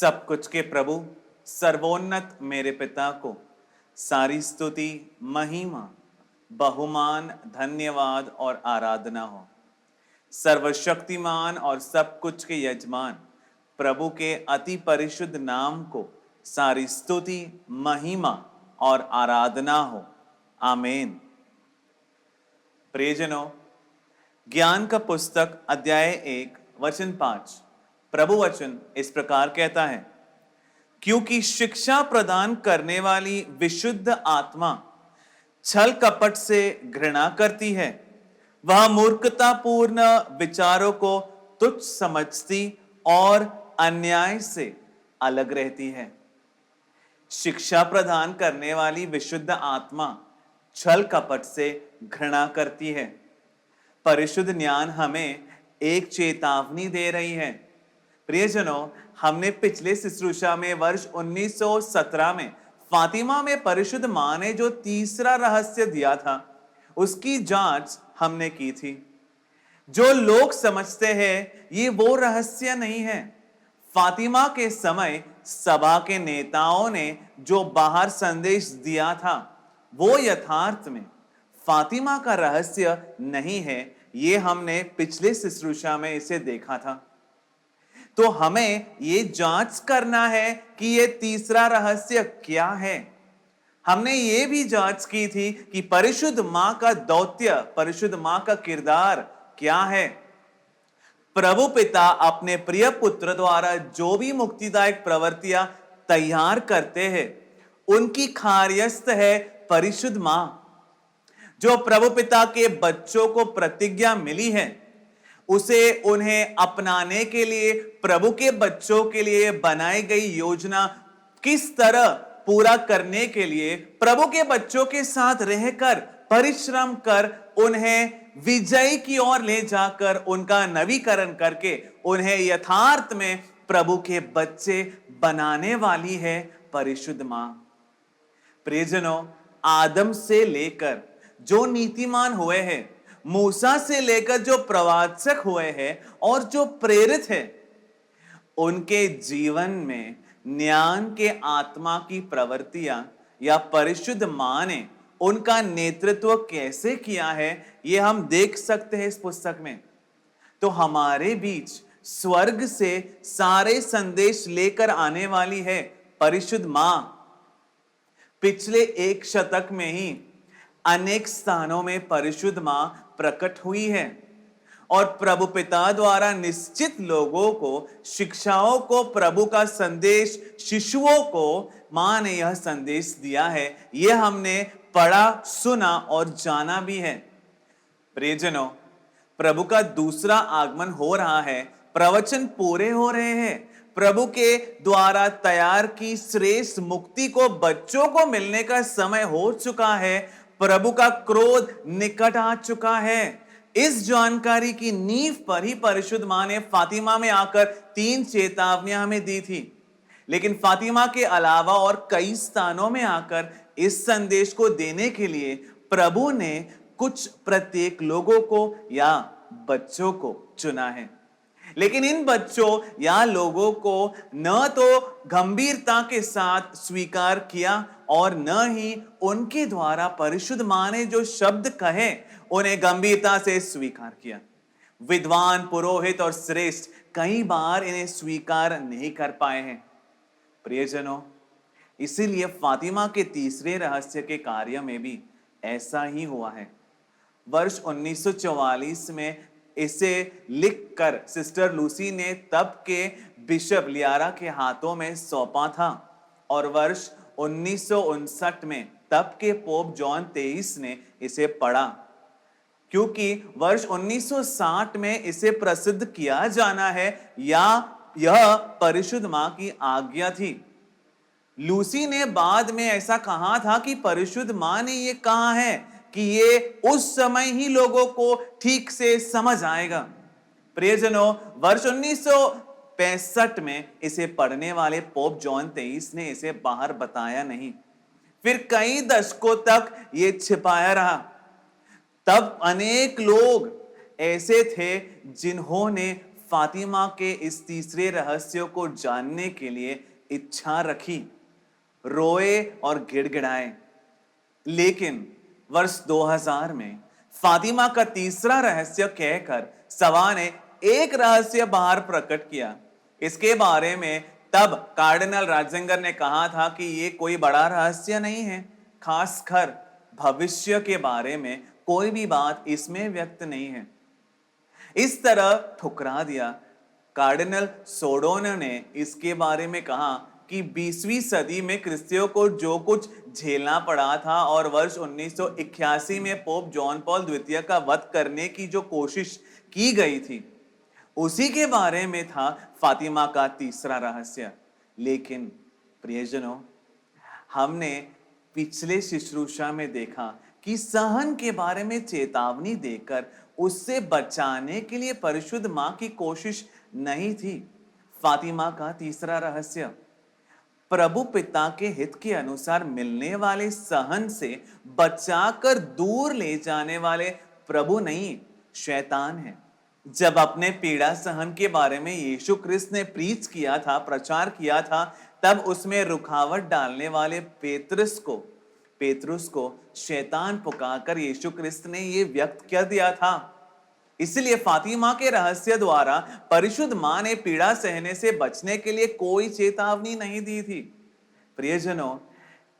सब कुछ के प्रभु सर्वोन्नत मेरे पिता को सारी स्तुति, महिमा, बहुमान, धन्यवाद और आराधना हो। सर्वशक्तिमान और सब कुछ के यजमान प्रभु के अति परिशुद्ध नाम को सारी स्तुति, महिमा और आराधना हो। आमीन। प्रियजनों, ज्ञान का पुस्तक अध्याय 1 वचन 5 प्रभु वचन इस प्रकार कहता है, क्योंकि शिक्षा प्रदान करने वाली विशुद्ध आत्मा छल कपट से घृणा करती है। वह मूर्खतापूर्ण विचारों को तुच्छ समझती और अन्याय से अलग रहती है। शिक्षा प्रदान करने वाली विशुद्ध आत्मा छल कपट से घृणा करती है। परिशुद्ध ज्ञान हमें एक चेतावनी दे रही है। प्रियजनों, हमने पिछले शुश्रूषा में वर्ष 1917 में फातिमा में परिशुद्ध मां ने जो तीसरा रहस्य दिया था, उसकी जांच हमने की थी। जो लोग समझते हैं ये वो रहस्य नहीं है। फातिमा के समय सभा के नेताओं ने जो बाहर संदेश दिया था, वो यथार्थ में फातिमा का रहस्य नहीं है। ये हमने पिछले शुश्रूषा में इसे देखा था। तो हमें ये जांच करना है कि ये तीसरा रहस्य क्या है। हमने ये भी जांच की थी कि परिशुद्ध मां का दौत्य, परिशुद्ध मां का किरदार क्या है। प्रभु पिता अपने प्रिय पुत्र द्वारा जो भी मुक्तिदायक प्रवृत्तियां तैयार करते हैं, उनकी कार्यस्थ है परिशुद्ध मां। जो प्रभु पिता के बच्चों को प्रतिज्ञा मिली है, उसे उन्हें अपनाने के लिए प्रभु के बच्चों के लिए बनाई गई योजना किस तरह पूरा करने के लिए प्रभु के बच्चों के साथ रहकर परिश्रम कर उन्हें विजय की ओर ले जाकर उनका नवीकरण करके उन्हें यथार्थ में प्रभु के बच्चे बनाने वाली है परिशुद्ध मां। प्रियजनों, आदम से लेकर जो नीतिमान हुए हैं, मूसा से लेकर जो प्रवाचक हुए हैं और जो प्रेरित हैं, उनके जीवन में ज्ञान के आत्मा की प्रवृत्तियां या परिशुद्ध मां ने उनका नेतृत्व कैसे किया है, ये हम देख सकते हैं इस पुस्तक में। तो हमारे बीच स्वर्ग से सारे संदेश लेकर आने वाली है परिशुद्ध मां। पिछले एक शतक में ही अनेक स्थानों में परिशुद्ध मां प्रकट हुई है और प्रभु पिता द्वारा निश्चित लोगों को, शिक्षाओं को, प्रभु का संदेश शिशुओं को मां ने यह संदेश दिया है। यह हमने पढ़ा, सुना और जाना भी है। प्रियजनों, प्रभु का दूसरा आगमन हो रहा है, प्रवचन पूरे हो रहे हैं। प्रभु के द्वारा तैयार की श्रेष्ठ मुक्ति को बच्चों को मिलने का समय हो चुका है। प्रभु का क्रोध निकट आ चुका है। इस जानकारी की नींव पर ही परिशुद्ध मां ने फातिमा में आकर 3 चेतावनियां हमें दी थी। लेकिन फातिमा के अलावा और कई स्थानों में आकर इस संदेश को देने के लिए प्रभु ने कुछ प्रत्येक लोगों को या बच्चों को चुना है। लेकिन इन बच्चों या लोगों को न तो गंभीरता के साथ स्वीकार किया और न ही उनके द्वारा परिशुद्ध मां ने जो शब्द कहे उन्हें गंभीरता से स्वीकार किया। विद्वान, पुरोहित और श्रेष्ठ कई बार इन्हें स्वीकार नहीं कर पाए हैं। प्रियजनों, इसीलिए फातिमा के तीसरे रहस्य के कार्य में भी ऐसा ही हुआ है। वर्ष 1944 में इसे लिखकर सिस्टर लूसी ने तब के बिशप लियारा के हाथों में सौंपा था और वर्ष 1959 में तब के पोप जॉन 23 ने इसे पढ़ा, क्योंकि वर्ष 1960 में इसे प्रसिद्ध किया जाना है या यह परिशुद्ध मां की आज्ञा थी। लूसी ने बाद में ऐसा कहा था कि परिशुद्ध मां ने यह कहा है कि ये उस समय ही लोगों को ठीक से समझ आएगा। प्रियजनों, वर्ष 1965 में इसे पढ़ने वाले पोप जॉन 23 ने इसे बाहर बताया नहीं। फिर कई दशकों तक ये छिपाया रहा। तब अनेक लोग ऐसे थे जिन्होंने फातिमा के इस तीसरे रहस्य को जानने के लिए इच्छा रखी, रोए और गिड़गिड़ाए। लेकिन वर्ष 2000 में फातिमा का तीसरा रहस्य कहकर सभा ने एक रहस्य बाहर प्रकट किया। इसके बारे में तब कार्डिनल राजिंगर ने कहा था कि ये कोई बड़ा रहस्य नहीं है, खासकर भविष्य के बारे में कोई भी बात इसमें व्यक्त नहीं है। इस तरह ठुकरा दिया। कार्डिनल सोडोन ने इसके बारे में कहा कि 20वीं सदी में क्रिस्तियों को जो कुछ झेलना पड़ा था और वर्ष 1981 में पोप जॉन पॉल द्वितीय का वध करने की जो कोशिश की गई थी, उसी के बारे में था फातिमा का तीसरा रहस्य। लेकिन प्रियजनों, हमने पिछले शुश्रूषा में देखा कि सहन के बारे में चेतावनी देकर उससे बचाने के लिए परिशुद्ध मां की कोशिश नहीं थी। फातिमा का तीसरा रहस्य प्रभु पिता के हित के अनुसार मिलने वाले सहन से बचाकर दूर ले जाने वाले प्रभु नहीं, शैतान है। जब अपने पीड़ा सहन के बारे में यीशु क्रिस्त ने प्रीच किया था, प्रचार किया था, तब उसमें रुकावट डालने वाले पेतरुस को शैतान पुकारकर यीशु क्रिस्त ने यह व्यक्त कर दिया था। इसलिए फातिमा के रहस्य द्वारा परिशुद्ध मां ने पीड़ा सहने से बचने के लिए कोई चेतावनी नहीं दी थी। प्रियजनों,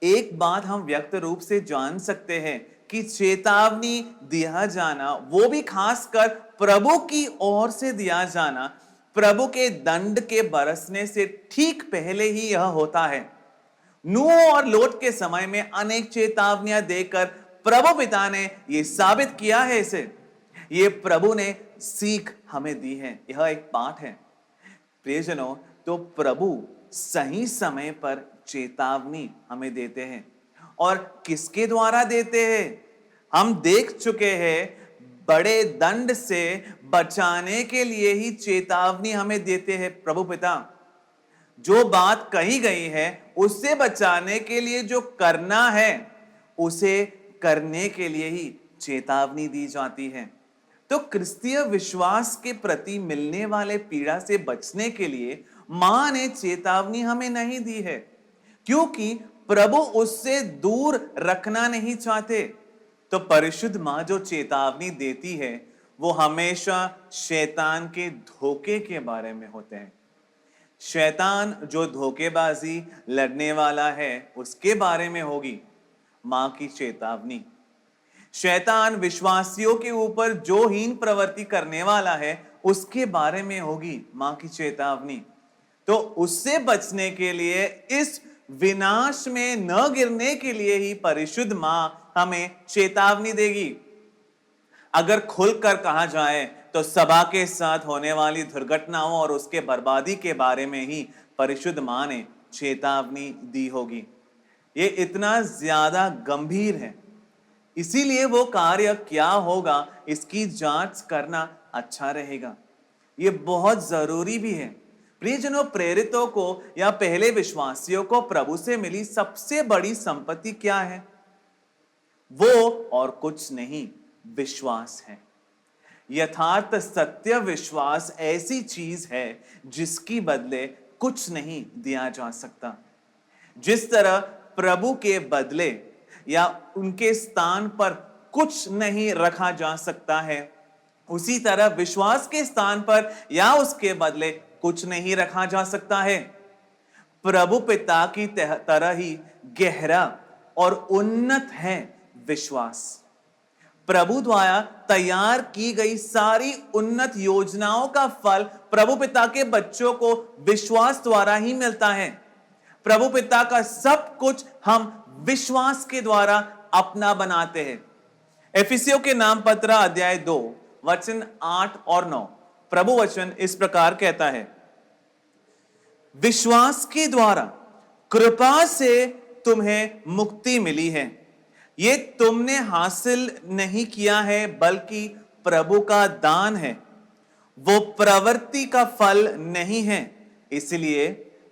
एक बात हम व्यक्त रूप से जान सकते हैं कि चेतावनी दिया जाना, वो भी खासकर प्रभु की ओर से दिया जाना, प्रभु के दंड के बरसने से ठीक पहले ही यह होता है। नूह और लोट के समय में अनेक चेतावनियां देकर प्रभु पिता ने यह साबित किया है इसे। ये प्रभु ने सीख हमें दी है, यह एक पाठ है। प्रियजनों, तो प्रभु सही समय पर चेतावनी हमें देते हैं। और किसके द्वारा देते हैं? हम देख चुके हैं, बड़े दंड से बचाने के लिए ही चेतावनी हमें देते हैं प्रभु पिता। जो बात कही गई है उससे बचाने के लिए जो करना है, उसे करने के लिए ही चेतावनी दी जाती है। तो क्रिस्तीय विश्वास के प्रति मिलने वाले पीड़ा से बचने के लिए मां ने चेतावनी हमें नहीं दी है, क्योंकि प्रभु उससे दूर रखना नहीं चाहते। तो परिशुद्ध मां जो चेतावनी देती है वो हमेशा शैतान के धोखे के बारे में होते हैं। शैतान जो धोखेबाजी लड़ने वाला है उसके बारे में होगी मां की चेतावनी। शैतान विश्वासियों के ऊपर जो हीन प्रवृत्ति करने वाला है उसके बारे में होगी मां की चेतावनी। तो उससे बचने के लिए, इस विनाश में न गिरने के लिए ही परिशुद्ध मां हमें चेतावनी देगी। अगर खुलकर कहा जाए तो सभा के साथ होने वाली दुर्घटनाओं और उसके बर्बादी के बारे में ही परिशुद्ध मां ने चेतावनी दी होगी। ये इतना ज्यादा गंभीर है, इसीलिए वो कार्य क्या होगा इसकी जांच करना अच्छा रहेगा। ये बहुत जरूरी भी है। प्रियजनों, प्रेरितों को या पहले विश्वासियों को प्रभु से मिली सबसे बड़ी संपत्ति क्या है? वो और कुछ नहीं, विश्वास है। यथार्थ सत्य विश्वास ऐसी चीज है जिसकी बदले कुछ नहीं दिया जा सकता। जिस तरह प्रभु के बदले या उनके स्थान पर कुछ नहीं रखा जा सकता है, उसी तरह विश्वास के स्थान पर या उसके बदले कुछ नहीं रखा जा सकता है। प्रभु पिता की तरह ही गहरा और उन्नत है विश्वास। प्रभु द्वारा तैयार की गई सारी उन्नत योजनाओं का फल प्रभु पिता के बच्चों को विश्वास द्वारा ही मिलता है। प्रभु पिता का सब कुछ हम विश्वास के द्वारा अपना बनाते हैं। एफिसियों के नाम पत्र अध्याय 2 वचन 8 और 9 प्रभु वचन इस प्रकार कहता है, विश्वास के द्वारा कृपा से तुम्हें मुक्ति मिली है। ये तुमने हासिल नहीं किया है बल्कि प्रभु का दान है, वो प्रवृत्ति का फल नहीं है। इसलिए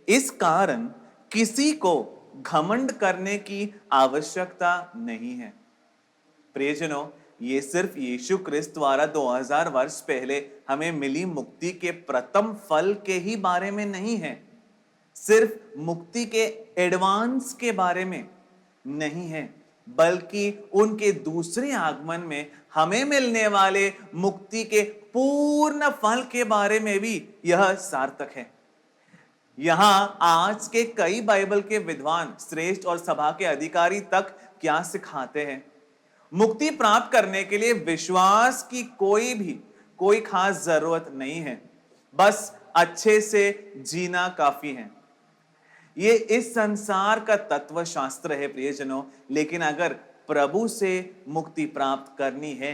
इस कारण किसी को घमंड करने की आवश्यकता नहीं है। प्रियजनों, ये सिर्फ यीशु क्रिस्त द्वारा 2000 वर्ष पहले हमें मिली मुक्ति के प्रथम फल के ही बारे में नहीं है, सिर्फ मुक्ति के एडवांस के बारे में नहीं है, बल्कि उनके दूसरे आगमन में हमें मिलने वाले मुक्ति के पूर्ण फल के बारे में भी यह सार्थक है। यहां आज के कई बाइबल के विद्वान, श्रेष्ठ और सभा के अधिकारी तक क्या सिखाते हैं? मुक्ति प्राप्त करने के लिए विश्वास की कोई खास जरूरत नहीं है, बस अच्छे से जीना काफी है। ये इस संसार का तत्व शास्त्र है प्रियजनों, लेकिन अगर प्रभु से मुक्ति प्राप्त करनी है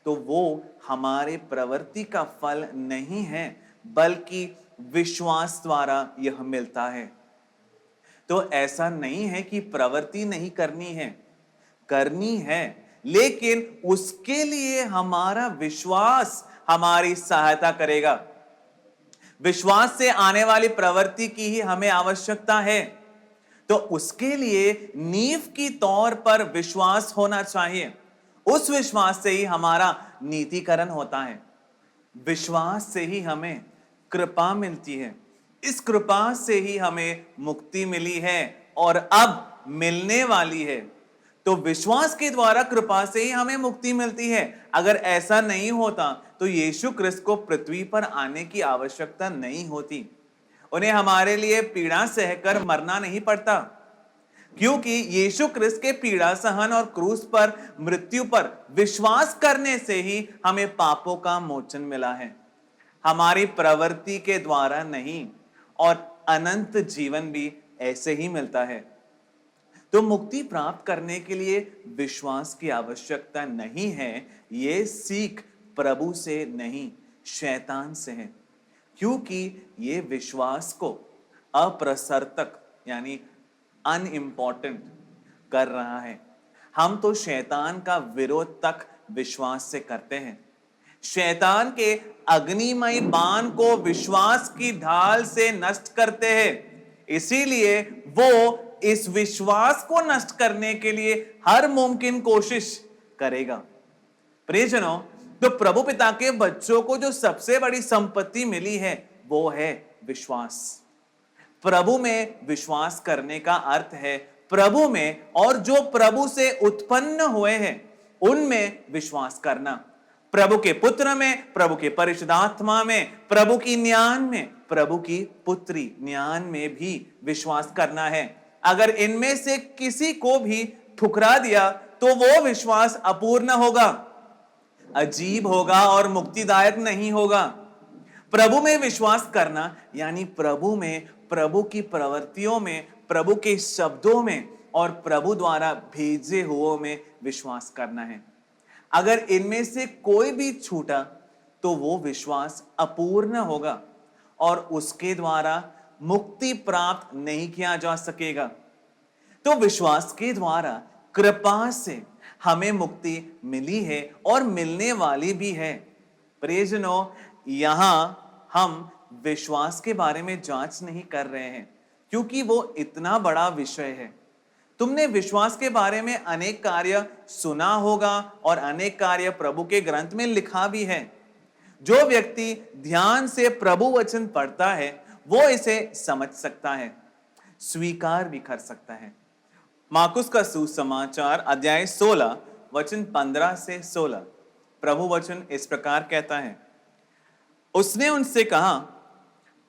तो वो हमारे प्रवृत्ति का फल नहीं है, बल्कि विश्वास द्वारा यह मिलता है। तो ऐसा नहीं है कि प्रवृत्ति नहीं करनी है, लेकिन उसके लिए हमारा विश्वास हमारी सहायता करेगा। विश्वास से आने वाली प्रवृत्ति की ही हमें आवश्यकता है, तो उसके लिए नींव की तौर पर विश्वास होना चाहिए। उस विश्वास से ही हमारा नीतिकरण होता है, विश्वास से ही हमें कृपा मिलती है, इस कृपा से ही हमें मुक्ति मिली है और अब मिलने वाली है। तो विश्वास के द्वारा कृपा से ही हमें मुक्ति मिलती है। अगर ऐसा नहीं होता तो यीशु क्रिस्त को पृथ्वी पर आने की आवश्यकता नहीं होती, उन्हें हमारे लिए पीड़ा सहकर मरना नहीं पड़ता, क्योंकि यीशु क्रिस्त के पीड़ा सहन और क्रूस पर मृत्यु पर विश्वास करने से ही हमें पापों का मोचन मिला है, हमारी प्रवृत्ति के द्वारा नहीं। और अनंत जीवन भी ऐसे ही मिलता है। तो मुक्ति प्राप्त करने के लिए विश्वास की आवश्यकता नहीं है, ये सीख प्रभु से नहीं शैतान से है, क्योंकि ये विश्वास को अप्रसरतक यानी अनइम्पॉर्टेंट कर रहा है। हम तो शैतान का विरोध तक विश्वास से करते हैं। शैतान के अग्निमय बाण को विश्वास की ढाल से नष्ट करते हैं, इसीलिए वो इस विश्वास को नष्ट करने के लिए हर मुमकिन कोशिश करेगा। प्रियजनों, तो प्रभु पिता के बच्चों को जो सबसे बड़ी संपत्ति मिली है वो है विश्वास। प्रभु में विश्वास करने का अर्थ है प्रभु में और जो प्रभु से उत्पन्न हुए हैं उनमें विश्वास करना। प्रभु के पुत्र में, प्रभु के परिशुद्धात्मा में, प्रभु की ज्ञान में, प्रभु की पुत्री ज्ञान में भी विश्वास करना है। अगर इनमें से किसी को भी ठुकरा दिया तो वो विश्वास अपूर्ण होगा, अजीब होगा और मुक्तिदायक नहीं होगा। प्रभु में विश्वास करना यानी प्रभु में, प्रभु की प्रवृत्तियों में, प्रभु के शब्दों में और प्रभु द्वारा भेजे हुओं में विश्वास करना है। अगर इनमें से कोई भी छूटा तो वो विश्वास अपूर्ण होगा और उसके द्वारा मुक्ति प्राप्त नहीं किया जा सकेगा। तो विश्वास के द्वारा कृपा से हमें मुक्ति मिली है और मिलने वाली भी है। प्रियजनों, यहां हम विश्वास के बारे में जांच नहीं कर रहे हैं, क्योंकि वो इतना बड़ा विषय है। तुमने विश्वास के बारे में अनेक कार्य सुना होगा और अनेक कार्य प्रभु के ग्रंथ में लिखा भी है। जो व्यक्ति ध्यान से प्रभु वचन पढ़ता है वो इसे समझ सकता है, स्वीकार भी कर सकता है। मार्कुस का सुसमाचार अध्याय 16 वचन 15 से 16 प्रभु वचन इस प्रकार कहता है, उसने उनसे कहा,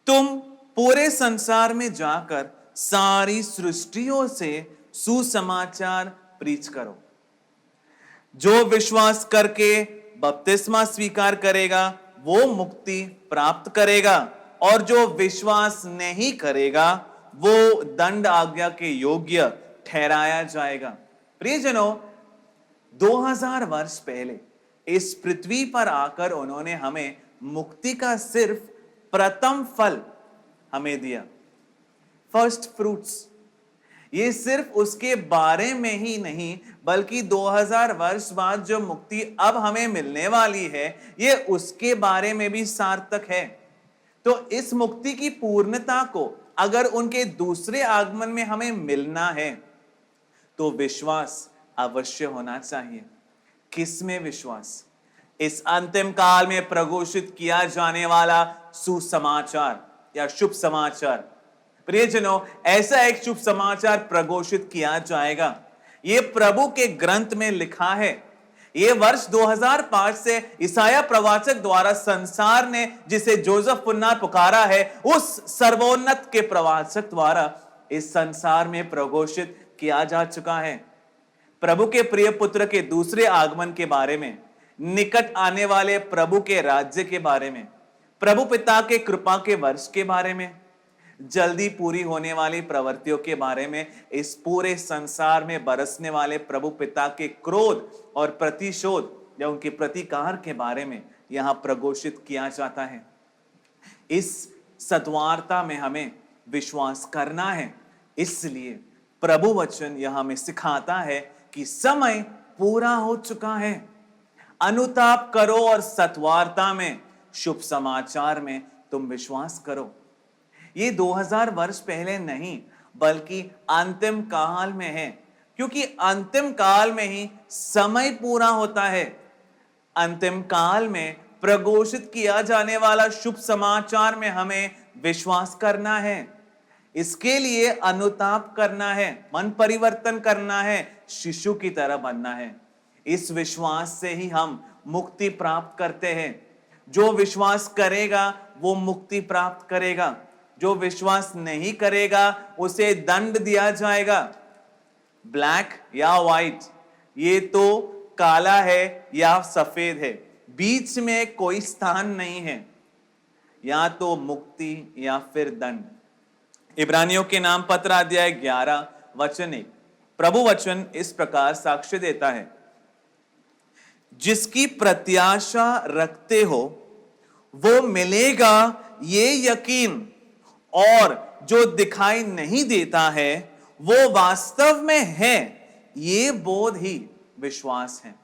तुम पूरे संसार में जाकर सारी सृष्टियों से सुसमाचार प्रीच करो। जो विश्वास करके बपतिस्मा स्वीकार करेगा वो मुक्ति प्राप्त करेगा, और जो विश्वास नहीं करेगा वो दंड आज्ञा के योग्य ठहराया जाएगा। प्रियजनों, 2000 वर्ष पहले इस पृथ्वी पर आकर उन्होंने हमें मुक्ति का सिर्फ प्रथम फल हमें दिया, फर्स्ट फ्रूट्स। ये सिर्फ उसके बारे में ही नहीं, बल्कि 2000 वर्ष बाद जो मुक्ति अब हमें मिलने वाली है ये उसके बारे में भी सार्थक है। तो इस मुक्ति की पूर्णता को अगर उनके दूसरे आगमन में हमें मिलना है तो विश्वास अवश्य होना चाहिए। किस में विश्वास? इस अंतिम काल में प्रघोषित किया जाने वाला सुसमाचार या शुभ समाचार। प्रियजनों, ऐसा एक शुभ समाचार प्रघोषित किया जाएगा। यह प्रभु के ग्रंथ में लिखा है। यह वर्ष 2005 से ईसाया प्रवाचक द्वारा संसार ने जिसे जोसेफ पुन्नार पुकारा है, उस सर्वोन्नत के प्रवाचक द्वारा इस संसार में प्रघोषित किया जा चुका है। प्रभु के प्रिय पुत्र के दूसरे आगमन के बारे में, निकट आने वाले प्रभु के राज्य के बारे में, प्रभु पिता के कृपा के वर्ष के बारे में, जल्दी पूरी होने वाली प्रवृत्तियों के बारे में, इस पूरे संसार में बरसने वाले प्रभु पिता के क्रोध और प्रतिशोध या उनके प्रतिकार के बारे में यहां प्रघोषित किया जाता है। इस सद्वार्ता में हमें विश्वास करना है। इसलिए प्रभु वचन यह हमें सिखाता है कि समय पूरा हो चुका है। अनुताप करो और सत्वार्ता में, शुभ समाचार में तुम विश्वास करो। ये 2000 वर्ष पहले नहीं बल्कि अंतिम काल में है, क्योंकि अंतिम काल में ही समय पूरा होता है। अंतिम काल में प्रघोषित किया जाने वाला शुभ समाचार में हमें विश्वास करना है। इसके लिए अनुताप करना है, मन परिवर्तन करना है, शिशु की तरह बनना है। इस विश्वास से ही हम मुक्ति प्राप्त करते हैं। जो विश्वास करेगा वो मुक्ति प्राप्त करेगा। जो विश्वास नहीं करेगा उसे दंड दिया जाएगा। ब्लैक या व्हाइट, ये तो काला है या सफेद है, बीच में कोई स्थान नहीं है। या तो मुक्ति या फिर दंड। इब्रानियों के नाम पत्र अध्याय 11 वचन 1, प्रभु वचन इस प्रकार साक्ष्य देता है, जिसकी प्रत्याशा रखते हो वो मिलेगा ये यकीन, और जो दिखाई नहीं देता है वो वास्तव में है ये बोध ही विश्वास है।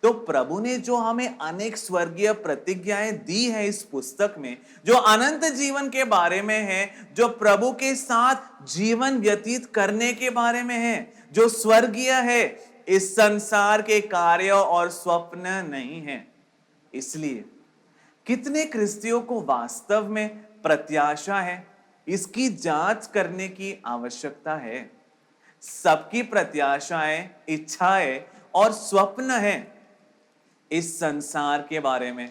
तो प्रभु ने जो हमें अनेक स्वर्गीय प्रतिज्ञाएं दी है इस पुस्तक में, जो अनंत जीवन के बारे में है, जो प्रभु के साथ जीवन व्यतीत करने के बारे में है, जो स्वर्गीय है, इस संसार के कार्य और स्वप्न नहीं है। इसलिए कितने क्रिस्तियों को वास्तव में प्रत्याशा है, इसकी जांच करने की आवश्यकता है। सबकी प्रत्याशाएं, इच्छाएं और स्वप्न हैं इस संसार के बारे में।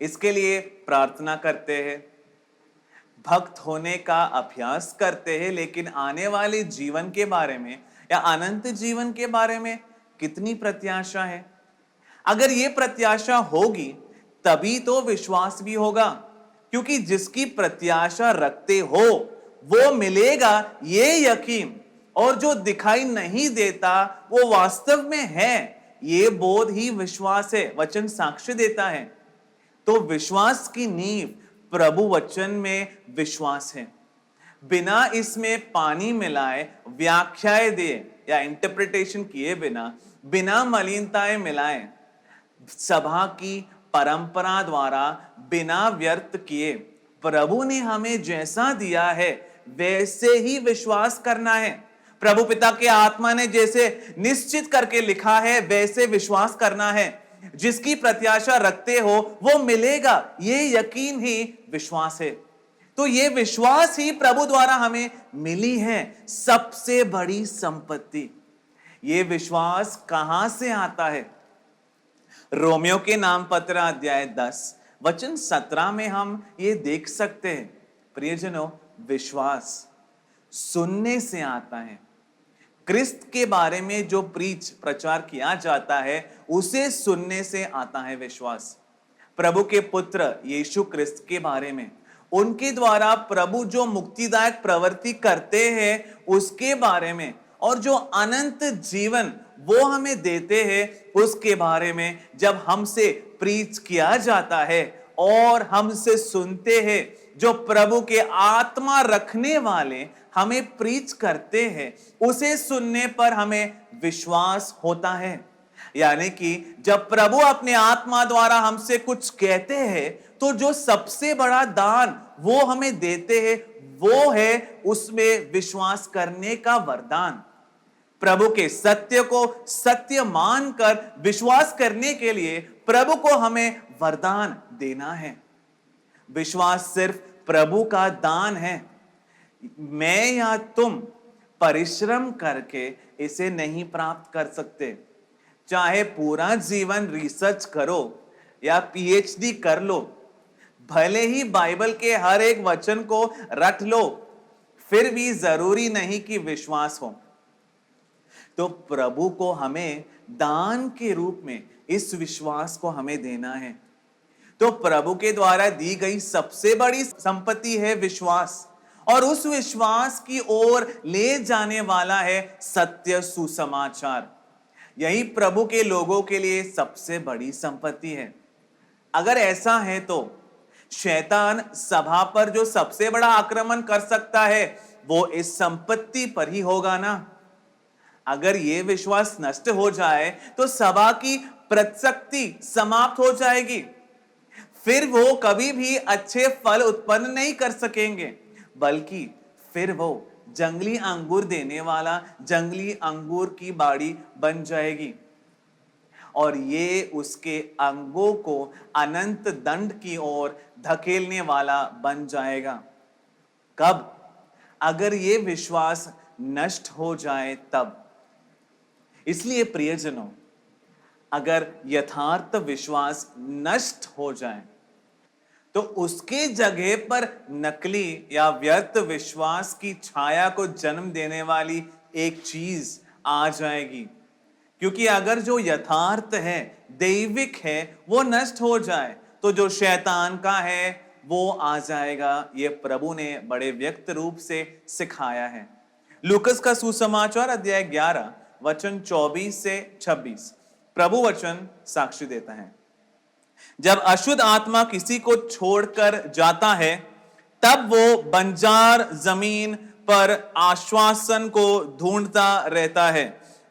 इसके लिए प्रार्थना करते हैं, भक्त होने का अभ्यास करते हैं, लेकिन आने वाले जीवन के बारे में या अनंत जीवन के बारे में कितनी प्रत्याशा है? अगर ये प्रत्याशा होगी तभी तो विश्वास भी होगा, क्योंकि जिसकी प्रत्याशा रखते हो वो मिलेगा ये यकीन, और जो दिखाई नहीं देता वो वास्तव में है ये बोध ही विश्वास है। वचन साक्ष्य देता है। तो विश्वास की नींव प्रभु वचन में विश्वास है। बिना इसमें पानी मिलाए, व्याख्याएं दिए या इंटरप्रिटेशन किए बिना, बिना मलिनताएं मिलाए, सभा की परंपरा द्वारा बिना व्यर्थ किए, प्रभु ने हमें जैसा दिया है वैसे ही विश्वास करना है। प्रभु पिता के आत्मा ने जैसे निश्चित करके लिखा है वैसे विश्वास करना है। जिसकी प्रत्याशा रखते हो वो मिलेगा, ये यकीन ही विश्वास है। तो ये विश्वास ही प्रभु द्वारा हमें मिली है सबसे बड़ी संपत्ति। ये विश्वास कहां से आता है? रोमियो के नाम पत्र अध्याय 10 वचन 17 में हम ये देख सकते हैं। प्रियजनों, विश्वास सुनने से आता है। क्रिस्त के बारे में जो प्रचार किया जाता है उसे सुनने से आता है विश्वास। प्रभु के पुत्र यीशु क्रिस्त के बारे में, उनके द्वारा प्रभु जो मुक्तिदायक प्रवृत्ति करते हैं उसके बारे में, और जो अनंत जीवन वो हमें देते हैं उसके बारे में जब हमसे प्रीच किया जाता है और हमसे सुनते हैं, जो प्रभु के आत्मा रखने वाले हमें प्रीच करते हैं, उसे सुनने पर हमें विश्वास होता है। यानी कि जब प्रभु अपने आत्मा द्वारा हमसे कुछ कहते हैं तो जो सबसे बड़ा दान वो हमें देते हैं वो है उसमें विश्वास करने का वरदान। प्रभु के सत्य को सत्य मानकर विश्वास करने के लिए प्रभु को हमें वरदान देना है। विश्वास सिर्फ प्रभु का दान है। मैं या तुम परिश्रम करके इसे नहीं प्राप्त कर सकते। चाहे पूरा जीवन रिसर्च करो या पीएचडी कर लो, भले ही बाइबल के हर एक वचन को रट लो, फिर भी जरूरी नहीं कि विश्वास हो। तो प्रभु को हमें दान के रूप में इस विश्वास को हमें देना है। तो प्रभु के द्वारा दी गई सबसे बड़ी संपत्ति है विश्वास, और उस विश्वास की ओर ले जाने वाला है सत्य सुसमाचार। यही प्रभु के लोगों के लिए सबसे बड़ी संपत्ति है। अगर ऐसा है तो शैतान सभा पर जो सबसे बड़ा आक्रमण कर सकता है वो इस संपत्ति पर ही होगा ना। अगर ये विश्वास नष्ट हो जाए तो सभा की प्रसक्ति समाप्त हो जाएगी। फिर वो कभी भी अच्छे फल उत्पन्न नहीं कर सकेंगे, बल्कि फिर वो जंगली अंगूर देने वाला जंगली अंगूर की बाड़ी बन जाएगी, और ये उसके अंगों को अनंत दंड की ओर धकेलने वाला बन जाएगा। कब? अगर ये विश्वास नष्ट हो जाए तब। इसलिए प्रियजनों, अगर यथार्थ विश्वास नष्ट हो जाए तो उसके जगह पर नकली या व्यर्थ विश्वास की छाया को जन्म देने वाली एक चीज आ जाएगी। क्योंकि अगर जो यथार्थ है, दैविक है, वो नष्ट हो जाए तो जो शैतान का है वो आ जाएगा। ये प्रभु ने बड़े व्यक्त रूप से सिखाया है। लूकस का सुसमाचार अध्याय 11 वचन 24 से 26 प्रभु वचन साक्षी देता है। जब अशुद्ध आत्मा किसी को छोड़कर जाता है तब वो बंजार जमीन पर आश्वासन को ढूंढता रहता है।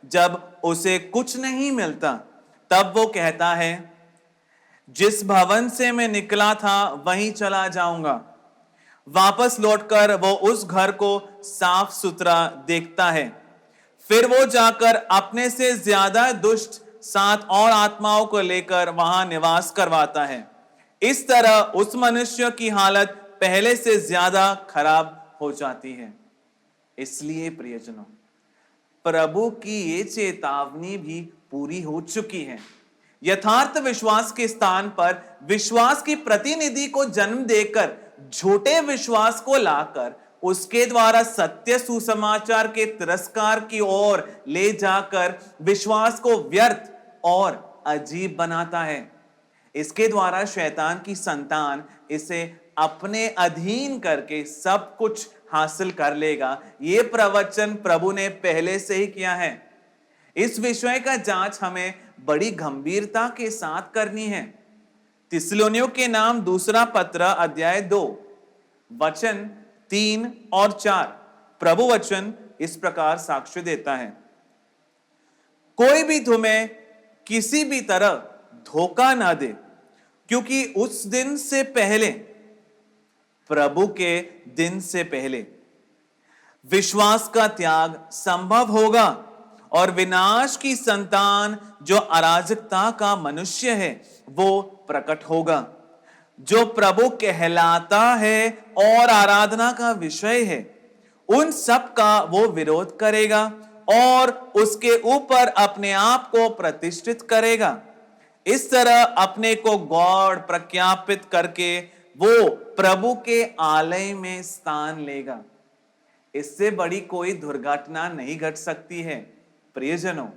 जब उसे कुछ नहीं मिलता तब वो कहता है, जिस भवन से मैं निकला था वहीं चला जाऊंगा। वापस लौटकर वो उस घर को साफ सुथरा देखता है। फिर वो जाकर अपने से ज्यादा दुष्ट 7 और आत्माओं को लेकर वहां निवास करवाता है। इस तरह उस मनुष्य की हालत पहले से ज्यादा खराब हो जाती है। इसलिए प्रियजनों, प्रभु की ये चेतावनी भी पूरी हो चुकी है। यथार्थ विश्वास के स्थान पर विश्वास की प्रतिनिधि को जन्म देकर झूठे विश्वास को लाकर उसके द्वारा सत्य सुसमाचार के तिरस्कार की ओर ले जाकर विश्वास को व्यर्थ और अजीब बनाता है। इसके द्वारा शैतान की संतान इसे अपने अधीन करके सब कुछ हासिल कर लेगा। यह प्रवचन प्रभु ने पहले से ही किया है। इस विषय का जांच हमें बड़ी गंभीरता के साथ करनी है। थिस्सलुनीयों के नाम दूसरा पत्र अध्याय 2 वचन 3 और 4 प्रभु वचन इस प्रकार साक्ष्य देता है। कोई भी तुम्हें किसी भी तरह धोखा ना दे, क्योंकि उस दिन से पहले, प्रभु के दिन से पहले, विश्वास का त्याग संभव होगा और विनाश की संतान जो अराजकता का मनुष्य है वो प्रकट होगा। जो प्रभु कहलाता है और आराधना का विषय है, उन सब का वो विरोध करेगा और उसके ऊपर अपने आप को प्रतिष्ठित करेगा। इस तरह अपने को गॉड प्रख्यापित करके वो प्रभु के आलय में स्थान लेगा। इससे बड़ी कोई दुर्घटना नहीं घट सकती है। प्रियजनों,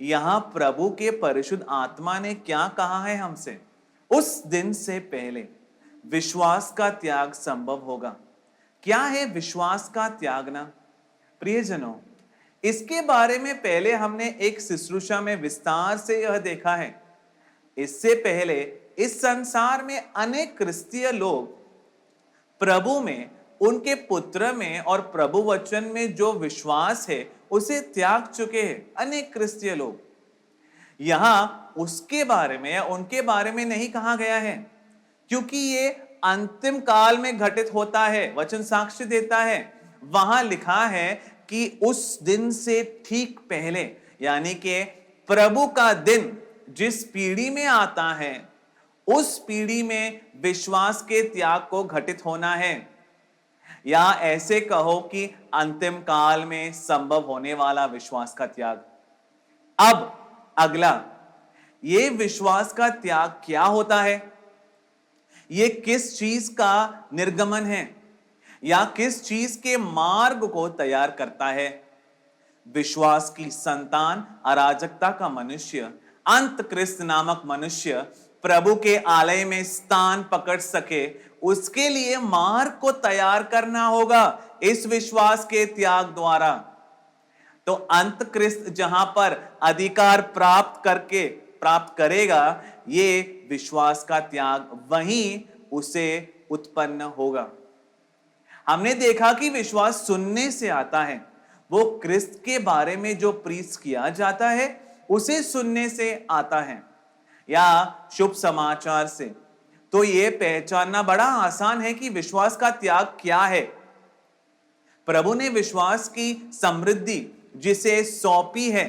यहां प्रभु के परिशुद्ध आत्मा ने क्या कहा है हमसे? उस दिन से पहले विश्वास का त्याग संभव होगा। क्या है विश्वास का त्यागना? प्रियजनों, इसके बारे में पहले हमने एक शुश्रूषा में विस्तार से यह देखा है। इससे पहले इस संसार में अनेक क्रिस्तीय लोग प्रभु में, उनके पुत्र में और प्रभु वचन में जो विश्वास है उसे त्याग चुके हैं। अनेक क्रिस्तीय लोग, यहां उसके बारे में या उनके बारे में नहीं कहा गया है, क्योंकि ये अंतिम काल में घटित होता है। वचन साक्ष्य देता है, वहां लिखा है कि उस दिन से ठीक पहले, यानी कि प्रभु का दिन जिस पीढ़ी में आता है, उस पीढ़ी में विश्वास के त्याग को घटित होना है, या ऐसे कहो कि अंतिम काल में संभव होने वाला विश्वास का त्याग। अब अगला, ये विश्वास का त्याग क्या होता है? ये किस चीज का निर्गमन है या किस चीज के मार्ग को तैयार करता है? विश्वास की संतान, अराजकता का मनुष्य, अंत क्रिस्त नामक मनुष्य प्रभु के आलय में स्थान पकड़ सके, उसके लिए मार्ग को तैयार करना होगा इस विश्वास के त्याग द्वारा। तो अंत क्रिस्त जहां पर अधिकार प्राप्त करेगा, ये विश्वास का त्याग वहीं उसे उत्पन्न होगा। हमने देखा कि विश्वास सुनने से आता है। वो क्रिस्त के बारे में जो प्रीच किया जाता है उसे सुनने से आता है, या शुभ समाचार से। तो यह पहचानना बड़ा आसान है कि विश्वास का त्याग क्या है। प्रभु ने विश्वास की समृद्धि जिसे सौंपी है,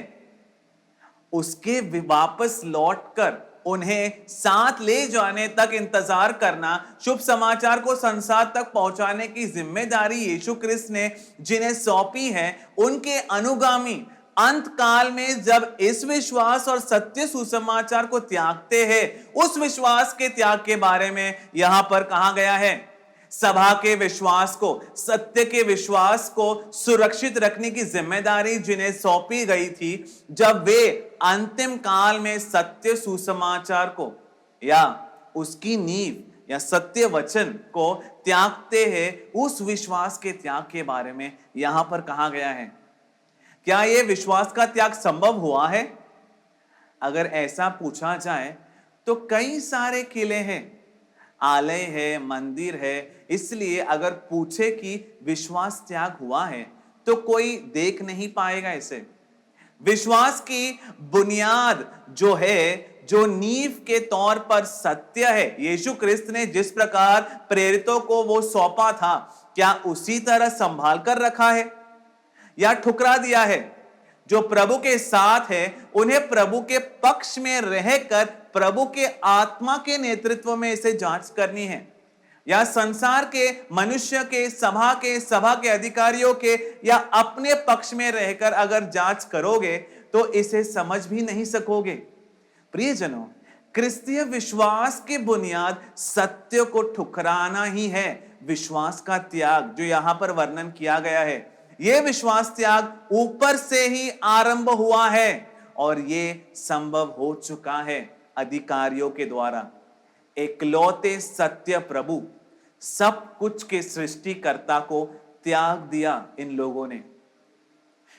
उसके वापस लौटकर उन्हें साथ ले जाने तक इंतजार करना, शुभ समाचार को संसार तक पहुंचाने की जिम्मेदारी यीशु क्रिस्त ने जिन्हें सौंपी है, उनके अनुगामी अंत काल में जब इस विश्वास और सत्य सुसमाचार को त्यागते हैं, उस विश्वास के त्याग के बारे में यहां पर कहा गया है। सभा के विश्वास को, सत्य के विश्वास को सुरक्षित रखने की जिम्मेदारी जिन्हें सौंपी गई थी, जब वे अंतिम काल में सत्य सुसमाचार को या उसकी नींव या सत्य वचन को त्यागते हैं, उस विश्वास के त्याग के बारे में यहां पर कहा गया है। क्या यह विश्वास का त्याग संभव हुआ है? अगर ऐसा पूछा जाए तो कई सारे किले हैं, आलय है, मंदिर है। इसलिए अगर पूछे कि विश्वास त्याग हुआ है तो कोई देख नहीं पाएगा इसे। विश्वास की बुनियाद जो है, जो नींव के तौर पर सत्य है, यीशु क्रिस्त ने जिस प्रकार प्रेरितों को वो सौंपा था, क्या उसी तरह संभाल कर रखा है या ठुकरा दिया है? जो प्रभु के साथ है, उन्हें प्रभु के पक्ष में रहकर प्रभु के आत्मा के नेतृत्व में इसे जांच करनी है, या संसार के मनुष्य के, सभा के अधिकारियों के, या अपने पक्ष में रहकर अगर जांच करोगे तो इसे समझ भी नहीं सकोगे। प्रियजनों, क्रिस्तीय विश्वास की बुनियाद सत्य को ठुकराना ही है। विश्वास का त्याग जो यहां पर वर्णन किया गया है, यह विश्वास त्याग ऊपर से ही आरंभ हुआ है और यह संभव हो चुका है अधिकारियों के द्वारा। एकलौते सत्य प्रभु, सब कुछ के सृष्टिकर्ता को त्याग दिया इन लोगों ने।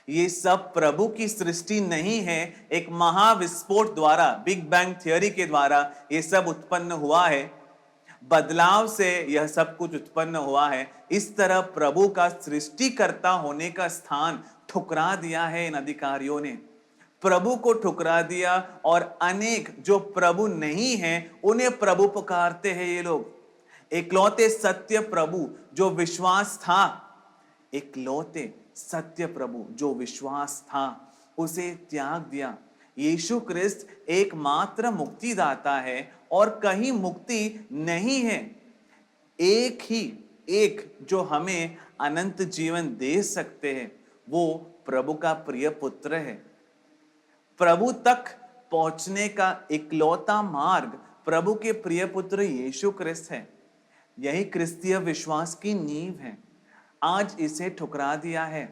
ये सब प्रभु की सृष्टि नहीं है, एक महाविस्फोट द्वारा, बिग बैंग थ्योरी के द्वारा ये सब उत्पन्न हुआ है। बदलाव से यह सब कुछ उत्पन्न हुआ है। इस तरह प्रभु का सृष्टिकर्ता होने का स्थान ठुकरा दिया है इन अधिकारियों ने। प्रभु को ठुकरा दिया और अनेक जो प्रभु नहीं हैं उन्हें प्रभु पुकारते हैं ये लोग। एकलौते सत्य प्रभु जो विश्वास था, एकलौते सत्य प्रभु जो विश्वास था, उसे त्याग दिया। यीशु क्रिस्त एकमात्र मुक्तिदाता है और कहीं मुक्ति नहीं है। एक जो हमें अनंत जीवन दे सकते हैं, वो प्रभु का प्रिय पुत्र है। प्रभु तक पहुंचने का इकलौता मार्ग प्रभु के प्रिय पुत्र यीशु क्रिस्त है। यही क्रिस्तीय विश्वास की नींव है। आज इसे ठुकरा दिया है।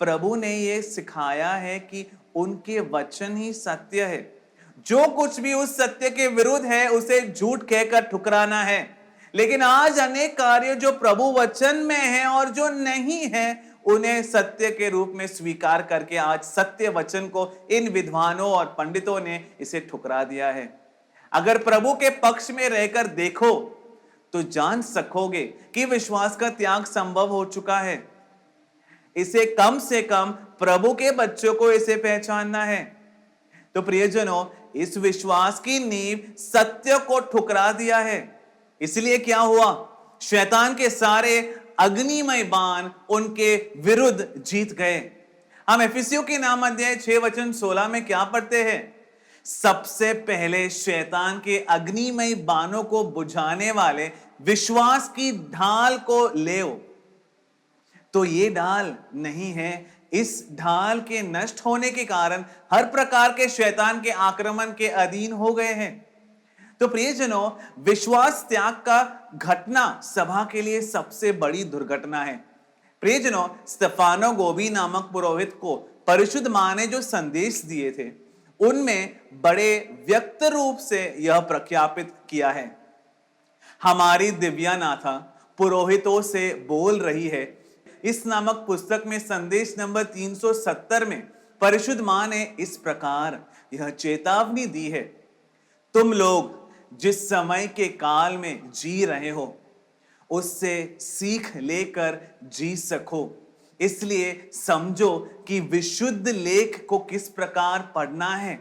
प्रभु ने यह सिखाया है कि उनके वचन ही सत्य है। जो कुछ भी उस सत्य के विरुद्ध है उसे झूठ कहकर ठुकराना है। लेकिन आज अनेक कार्य जो प्रभु वचन में है और जो नहीं है, उन्हें सत्य के रूप में स्वीकार करके आज सत्य वचन को इन विद्वानों और पंडितों ने इसे ठुकरा दिया है। अगर प्रभु के पक्ष में रहकर देखो तो जान सकोगे कि विश्वास का त्याग संभव हो चुका है। इसे कम से कम प्रभु के बच्चों को इसे पहचानना है। तो प्रियजनों, इस विश्वास की नींव सत्य को ठुकरा दिया है। इसलिए क्या हुआ? शैतान के सारे अग्निमय बाण उनके विरुद्ध जीत गए। हम एफिसियों के नाम अध्याय 6 वचन 16 में क्या पढ़ते हैं? सबसे पहले शैतान के अग्निमय बाणों को बुझाने वाले विश्वास की ढाल को लेओ। तो ये ढाल नहीं है, इस ढाल के नष्ट होने के कारण हर प्रकार के शैतान के आक्रमण के अधीन हो गए हैं। तो प्रियजनों, विश्वास त्याग का घटना सभा के लिए सबसे बड़ी दुर्घटना है। प्रियजनों, स्तेफानो गोबी नामक पुरोहित को परिशुद्ध मां ने जो संदेश दिए थे, उनमें बड़े व्यक्त रूप से यह प्रख्यापित किया है। हमारी दिव्यानाथा पुरोहितों से बोल रही है। इस नामक पुस्तक में संदेश नंबर 370 में परिशुद्ध मां ने इस प्रकार यह चेतावनी दी है, तुम लोग जिस समय के काल में जी रहे हो उससे सीख लेकर जी सको। इसलिए समझो कि विशुद्ध लेख को किस प्रकार पढ़ना है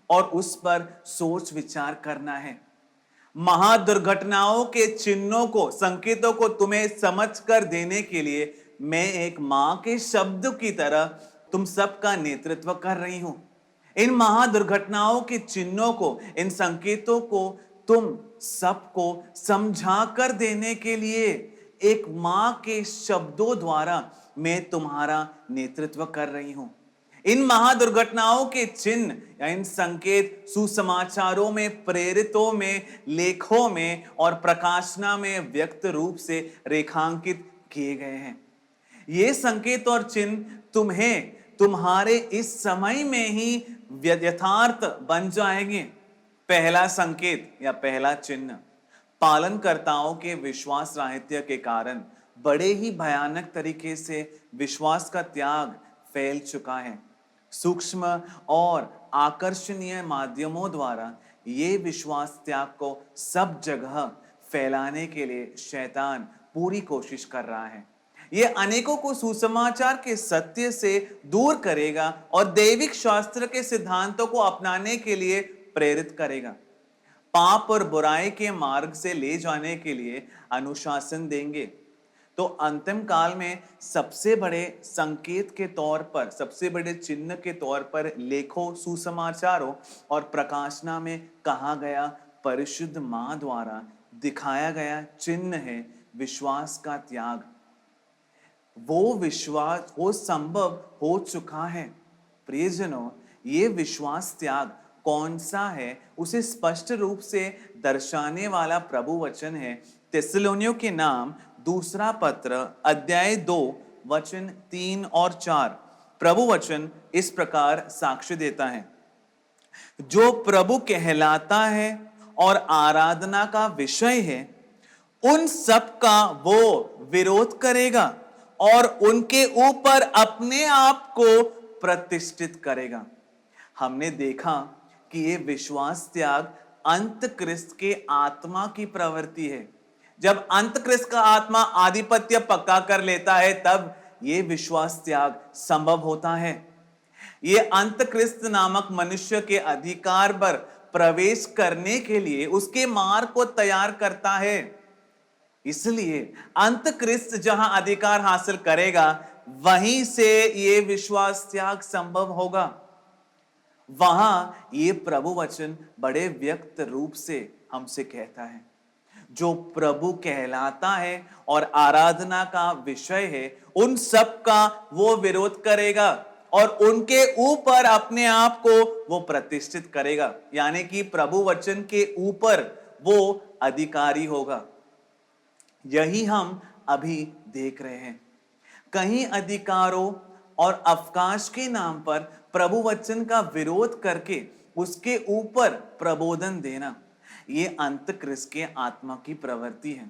और उस पर सोच विचार करना है। महादुर्घटनाओं के चिन्हों को, संकेतों को तुम्हें समझ कर देने के लिए मैं एक मां के शब्द की तरह तुम सबका नेतृत्व कर रही हूं। इन महादुर्घटनाओं के चिन्हों को, इन संकेतों को तुम सबको समझा कर देने के लिए एक मां के शब्दों द्वारा मैं तुम्हारा नेतृत्व कर रही हूं। इन महादुर्घटनाओं के चिन्ह या इन संकेत सुसमाचारों में, प्रेरितों में, लेखों में और प्रकाशना में व्यक्त रूप से रेखांकित किए गए हैं। ये संकेत और चिन्ह तुम्हें तुम्हारे इस समय में ही यथार्थ बन जाएंगे। पहला संकेत या पहला चिन्ह, पालनकर्ताओं के विश्वास राहित्य के कारण बड़े ही भयानक तरीके से विश्वास का त्याग फैल चुका है। सूक्ष्म और आकर्षणीय माध्यमों द्वारा ये विश्वास त्याग को सब जगह फैलाने के लिए शैतान पूरी कोशिश कर रहा है। ये अनेकों को सुसमाचार के सत्य से दूर करेगा और दैविक शास्त्र के सिद्धांतों को अपनाने के लिए प्रेरित करेगा। पाप और बुराई के मार्ग से ले जाने के लिए अनुशासन देंगे। तो अंतिम काल में सबसे बड़े संकेत के तौर पर, सबसे बड़े चिन्ह के तौर पर लेखों, सुसमाचारों और प्रकाशना में कहा गया परिशुद्ध मां द्वारा दिखाया गया चिन्ह है विश्वास का त्याग। वो विश्वास वो संभव हो चुका है। प्रियजनों, ये विश्वास त्याग कौन सा है उसे स्पष्ट रूप से दर्शाने वाला प्रभु वचन है थिस्सलुनीयों के नाम दूसरा पत्र अध्याय 2 वचन 3 और 4। प्रभु वचन इस प्रकार साक्ष्य देता है, जो प्रभु कहलाता है और आराधना का विषय है, उन सब का वो विरोध करेगा और उनके ऊपर अपने आप को प्रतिष्ठित करेगा। हमने देखा कि ये विश्वास त्याग अंत क्रिस्त के आत्मा की प्रवृत्ति है। जब अंत क्रिस्त का आत्मा आधिपत्य पक्का कर लेता है, तब ये विश्वास त्याग संभव होता है। ये अंत क्रिस्त नामक मनुष्य के अधिकार पर प्रवेश करने के लिए उसके मार्ग को तैयार करता है। इसलिए अंत क्रिस्त जहां अधिकार हासिल करेगा, वहीं से ये विश्वास त्याग संभव होगा। वहां ये प्रभु वचन बड़े व्यक्त रूप से हमसे कहता है, जो प्रभु कहलाता है और आराधना का विषय है, उन सब का वो विरोध करेगा और उनके ऊपर अपने आप को वो प्रतिष्ठित करेगा। यानी कि प्रभु वचन के ऊपर वो अधिकारी होगा। यही हम अभी देख रहे हैं। कहीं अधिकारों और अवकाश के नाम पर प्रभु वचन का विरोध करके उसके ऊपर प्रबोधन देना, ये अंत क्रिस्त के आत्मा की प्रवृत्ति है।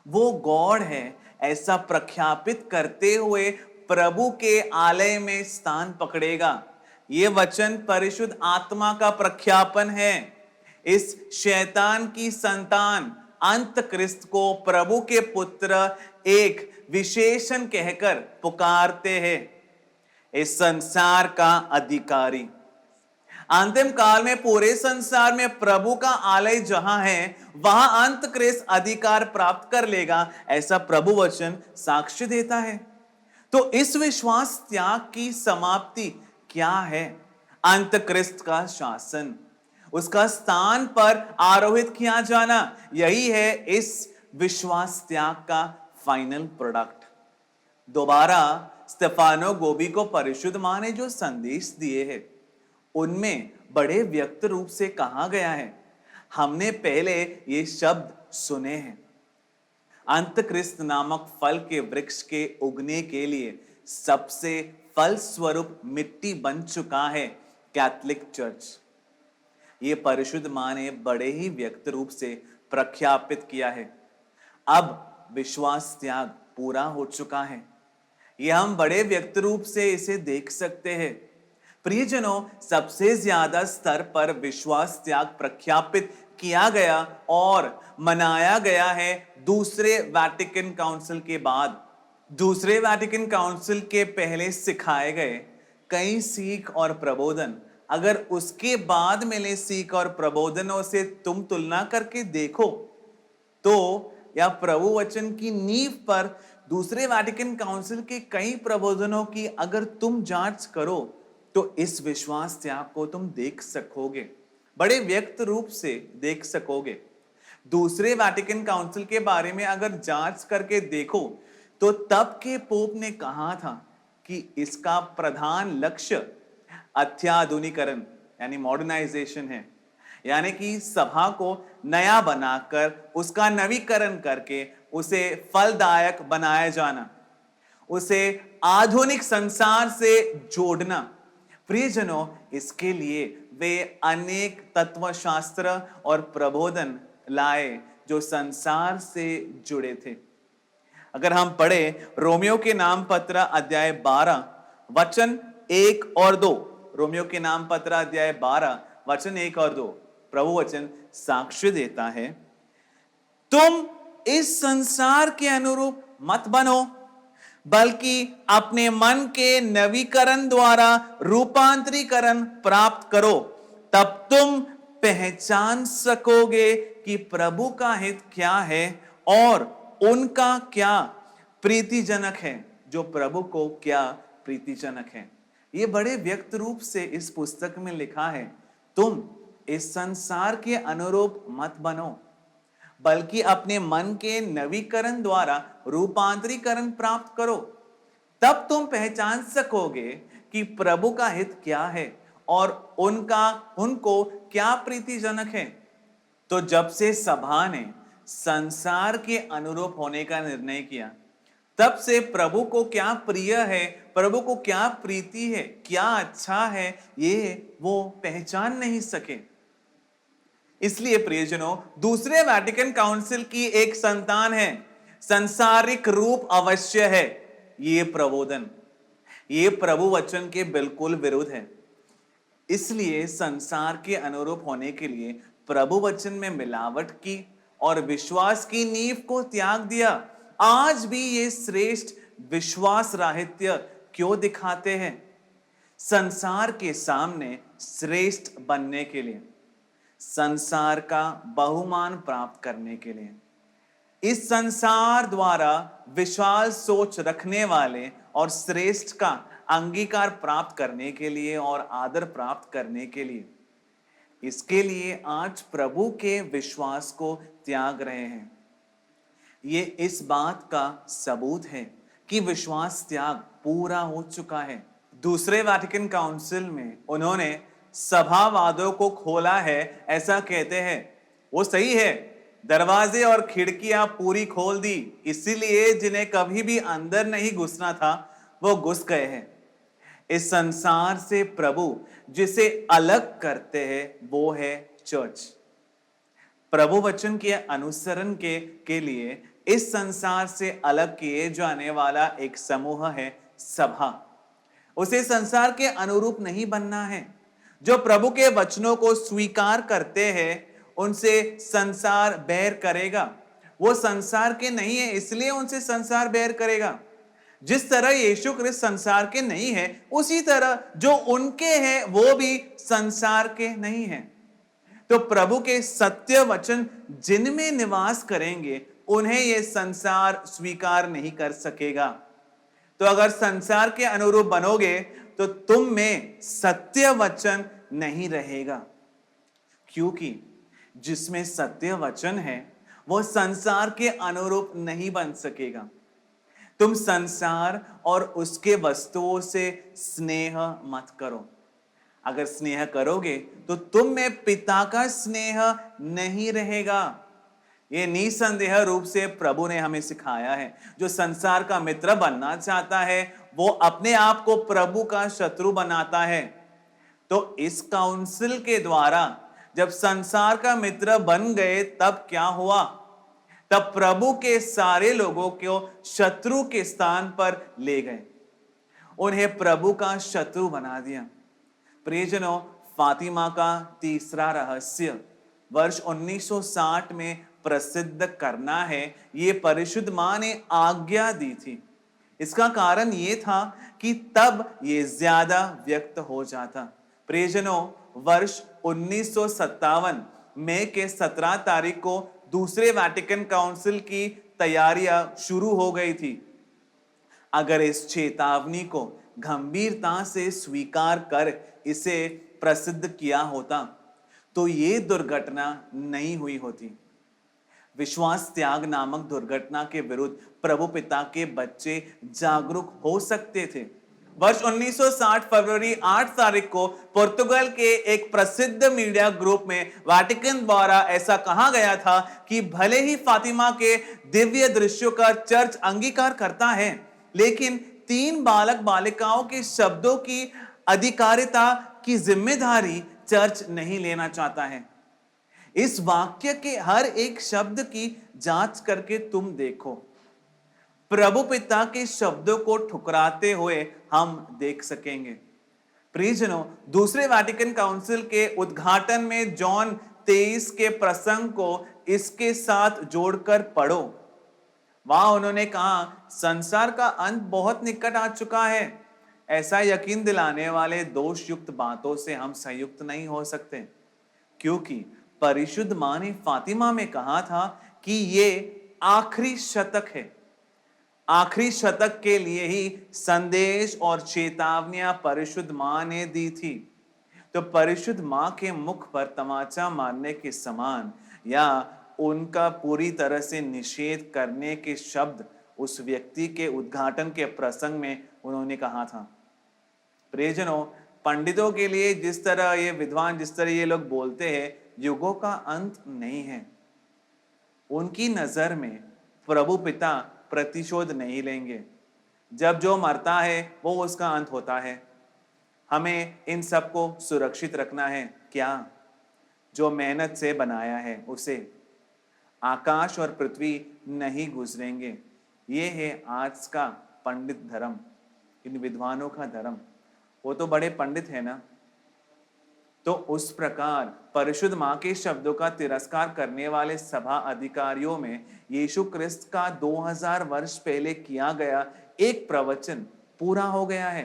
वो गॉड है ऐसा प्रख्यापित करते हुए प्रभु के आलय में स्थान पकड़ेगा। ये वचन परिशुद्ध आत्मा का प्रख्यापन है। इस शैतान की संतान अंत क्रिस्त को प्रभु के पुत्र एक विशेषण कहकर पुकारते हैं, इस संसार का अधिकारी। अंतिम काल में पूरे संसार में प्रभु का आलय जहां है वहां अंत क्रिस्त अधिकार प्राप्त कर लेगा, ऐसा प्रभु वचन साक्ष्य देता है। तो इस विश्वास त्याग की समाप्ति क्या है? अंत क्रिस्त का शासन, उसका स्थान पर आरोहित किया जाना, यही है इस विश्वास त्याग का फाइनल प्रोडक्ट। दोबारा स्तेफानो गोबी को परिशुद्ध मां ने जो संदेश दिए हैं उनमें बड़े व्यक्त रूप से कहा गया है, हमने पहले ये शब्द सुने हैं। अंत क्रिस्त नामक फल के वृक्ष के उगने के लिए सबसे फल स्वरूप मिट्टी बन चुका है कैथोलिक चर्च। ये परिशुद्ध मां ने बड़े ही व्यक्त रूप से प्रख्यापित किया है। अब विश्वास त्याग पूरा हो चुका है, यह हम बड़े व्यक्त रूप से इसे देख सकते हैं। प्रियजनों, सबसे ज्यादा स्तर पर विश्वास त्याग प्रख्यापित किया गया और मनाया गया है दूसरे वैटिकन काउंसिल के बाद। दूसरे वैटिकन काउंसिल के पहले सिखाए गए कई सीख और प्रबोधन, अगर उसके बाद मिले सीख और प्रबोधनों से तुम तुलना करके देखो तो या प्रभु वचन की नींव पर दूसरे वैटिकन काउंसिल के कई प्रबोधनों की अगर तुम जांच करो तो इस विश्वास त्याग को तुम देख सकोगे, बड़े व्यक्त रूप से देख सकोगे। दूसरे वैटिकन काउंसिल के बारे में अगर जांच करके देखो तो तब के पोप ने कहा था कि इसका प्रधान लक्ष्य अत्याधुनिकरण यानी मॉडर्नाइजेशन है, यानी कि सभा को नया बनाकर उसका नवीकरण करके उसे फलदायक बनाया जाना, उसे आधुनिक संसार से जोड़ना। प्रियजनों, इसके लिए वे अनेक तत्वशास्त्र और प्रबोधन लाए जो संसार से जुड़े थे। अगर हम पढ़े रोमियो के नाम पत्र अध्याय 12 वचन 1 और 2, रोमियो के नाम पत्र अध्याय 12 वचन 1 और 2, प्रभु वचन साक्ष्य देता है, तुम इस संसार के अनुरूप मत बनो बल्कि अपने मन के नवीकरण द्वारा रूपांतरीकरण प्राप्त करो, तब तुम पहचान सकोगे कि प्रभु का हित क्या है और उनका क्या प्रीतिजनक है, जो प्रभु को क्या प्रीतिजनक है। ये बड़े व्यक्त रूप से इस पुस्तक में लिखा है, तुम इस संसार के अनुरूप मत बनो बल्कि अपने मन के नवीकरण द्वारा रूपांतरीकरण प्राप्त करो, तब तुम पहचान सकोगे कि प्रभु का हित क्या है और उनको क्या प्रीतिजनक है। तो जब से सभा ने संसार के अनुरूप होने का निर्णय किया, तब से प्रभु को क्या प्रिय है, प्रभु को क्या प्रीति है, क्या अच्छा है, ये वो पहचान नहीं सके। इसलिए प्रियजनों, दूसरे वैटिकन काउंसिल की एक संतान है, संसारिक रूप अवश्य है, ये प्रबोधन, ये प्रभु वचन के बिल्कुल विरुद्ध है। इसलिए संसार के अनुरूप होने के लिए प्रभु वचन में मिलावट की और विश्वास की नींव को त्याग दिया। आज भी ये श्रेष्ठ विश्वास राहित्य क्यों दिखाते हैं? संसार के सामने श्रेष्ठ बनने के लिए, संसार का बहुमान प्राप्त करने के लिए, इस संसार द्वारा विशाल सोच रखने वाले और श्रेष्ठ का अंगीकार प्राप्त करने के लिए और आदर प्राप्त करने के लिए, इसके लिए आज प्रभु के विश्वास को त्याग रहे हैं। ये इस बात का सबूत है कि विश्वास त्याग पूरा हो चुका है। दूसरे वैटिकन काउंसिल में उन्होंने सभावादों को खोला है, ऐसा कहते हैं। वो सही है, दरवाजे और खिड़कियां पूरी खोल दी, इसीलिए जिन्हें कभी भी अंदर नहीं घुसना था वो घुस गए हैं। इस संसार से प्रभु जिसे अलग करते हैं वो है चर्च। प्रभु वचन के अनुसरण के लिए इस संसार से अलग किए जाने वाला एक समूह है सभा। उसे संसार के अनुरूप नहीं बनना है। जो प्रभु के वचनों को स्वीकार करते हैं उनसे संसार बैर करेगा। वो संसार के नहीं है इसलिए उनसे संसार बैर करेगा। जिस तरह यीशु क्रिस्त संसार के नहीं है, उसी तरह जो उनके हैं वो भी संसार के नहीं हैं। तो प्रभु के सत्य वचन जिनमें निवास करेंगे, उन्हें यह संसार स्वीकार नहीं कर सकेगा। तो अगर संसार के अनुरूप बनोगे तो तुम में सत्य वचन नहीं रहेगा, क्योंकि जिसमें सत्य वचन है वो संसार के अनुरूप नहीं बन सकेगा। तुम संसार और उसके वस्तुओं से स्नेह मत करो। अगर स्नेह करोगे तो तुम में पिता का स्नेह नहीं रहेगा। ये निसंदेह रूप से प्रभु ने हमें सिखाया है। जो संसार का मित्र बनना चाहता है वो अपने आप को प्रभु का शत्रु बनाता है। तो इस काउंसिल के द्वारा जब संसार का मित्र बन गए तब क्या हुआ? तब प्रभु के सारे लोगों को शत्रु के स्थान पर ले गए, उन्हें प्रभु का शत्रु बना दिया। प्रियजनों, फातिमा का तीसरा रहस्य वर्ष 1960 में प्रसिद्ध करना है, ये परिशुद्ध मां ने आज्ञा दी थी। इसका कारण ये था कि तब ये ज्यादा व्यक्त हो जाता। प्रियजनों, वर्ष 1957 मई के 17 तारीख को दूसरे वेटिकन काउंसिल की तैयारियां शुरू हो गई थी। अगर इस चेतावनी को गंभीरता से स्वीकार कर इसे प्रसिद्ध किया होता तो ये दुर्घटना नहीं हुई होती। विश्वास त्याग नामक दुर्घटना के विरुद्ध प्रभु पिता के बच्चे जागरूक हो सकते थे। वर्ष 1960 फरवरी 8 तारीख को पुर्तगाल के एक प्रसिद्ध मीडिया ग्रुप में वेटिकन द्वारा ऐसा कहा गया था कि भले ही फातिमा के दिव्य दृश्यों का चर्च अंगीकार करता है, लेकिन 3 बालक बालिकाओं के शब्दों की अधिकारिता की जिम्मेदारी चर्च नहीं लेना चाहता है। इस वाक्य के हर एक शब्द की जांच करके तुम देखो। प्रभु पिता के शब्दों को ठुकराते हुए हम देख सकेंगे। प्रियजनों, दूसरे वेटिकन काउंसिल के उद्घाटन में जॉन 23 के प्रसंग को इसके साथ जोड़कर पढ़ो। वहां उन्होंने कहा, संसार का अंत बहुत निकट आ चुका है। ऐसा यकीन दिलाने वाले दोषयुक्त बातों से हम संयुक्त नहीं हो सकते, क्योंकि परिशुद्ध मां ने फातिमा में कहा था कि ये आखिरी शतक है। आखिरी शतक के लिए ही संदेश और चेतावनियां परिशुद्ध मां ने दी थी। तो परिशुद्ध मां के मुख पर तमाचा मारने के समान या उनका पूरी तरह से निषेध करने के शब्द उस व्यक्ति के उद्घाटन के प्रसंग में उन्होंने कहा था। प्रियजनों, पंडितों के लिए जिस तरह ये विद्वान, जिस तरह ये लोग बोलते हैं, युगों का अंत नहीं है। उनकी नजर में प्रभु पिता प्रतिशोध नहीं लेंगे। जब जो मरता है वो उसका अंत होता है। हमें इन सबको सुरक्षित रखना है। क्या? जो मेहनत से बनाया है उसे। आकाश और पृथ्वी नहीं गुजरेंगे। ये है आज का पंडित धर्म, इन विद्वानों का धर्म। वो तो बड़े पंडित है ना। तो उस प्रकार परिशुद्ध मां के शब्दों का तिरस्कार करने वाले सभा अधिकारियों में यीशु क्रिस्त का 2000 वर्ष पहले किया गया एक प्रवचन पूरा हो गया है।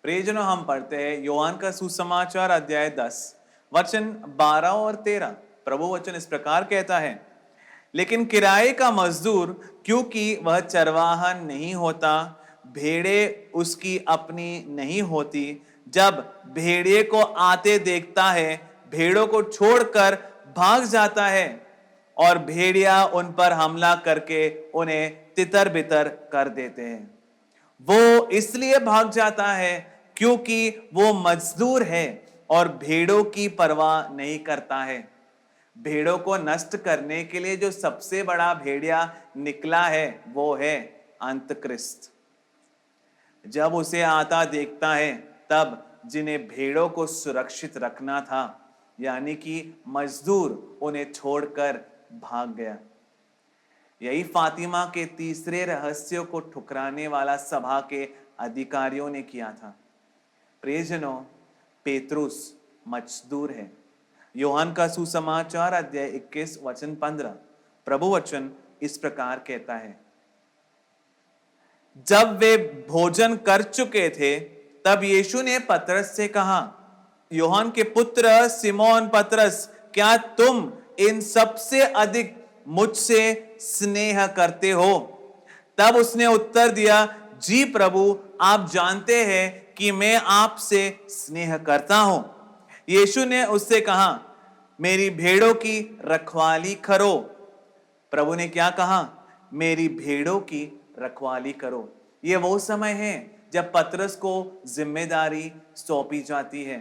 प्रियजनों, हम पढ़ते हैं योहान का सुसमाचार अध्याय 10 वचन 12 और 13। प्रभु वचन इस प्रकार कहता है, लेकिन किराए का मजदूर, क्योंकि वह चरवाहा नहीं होता, भेड़े उसकी अपनी नहीं होती, जब भेड़िए को आते देखता है, भेड़ों को छोड़कर भाग जाता है और भेड़िया उन पर हमला करके उन्हें तितर बितर कर देते हैं। वो इसलिए भाग जाता है क्योंकि वो मजदूर है और भेड़ों की परवाह नहीं करता है। भेड़ों को नष्ट करने के लिए जो सबसे बड़ा भेड़िया निकला है वो है अंतक्रिस्त। जब उसे आता देखता है, तब जिन्हें भेड़ों को सुरक्षित रखना था, यानी कि मजदूर, उन्हें छोड़कर भाग गया। यही फातिमा के तीसरे रहस्य को ठुकराने वाला सभा के अधिकारियों ने किया था। प्रियजनों, पेतरुस मजदूर है। योहान का सुसमाचार अध्याय 21 वचन 15 प्रभु वचन इस प्रकार कहता है, जब वे भोजन कर चुके थे तब यीशु ने पतरस से कहा, यूहन्ना के पुत्र सिमोन पतरस, क्या तुम इन सबसे अधिक मुझसे स्नेह करते हो? तब उसने उत्तर दिया, जी प्रभु, आप जानते हैं कि मैं आपसे स्नेह करता हूं। यीशु ने उससे कहा, मेरी भेड़ों की रखवाली करो। प्रभु ने क्या कहा? मेरी भेड़ों की रखवाली करो। ये वो समय है जब पतरस को जिम्मेदारी सौंपी जाती है।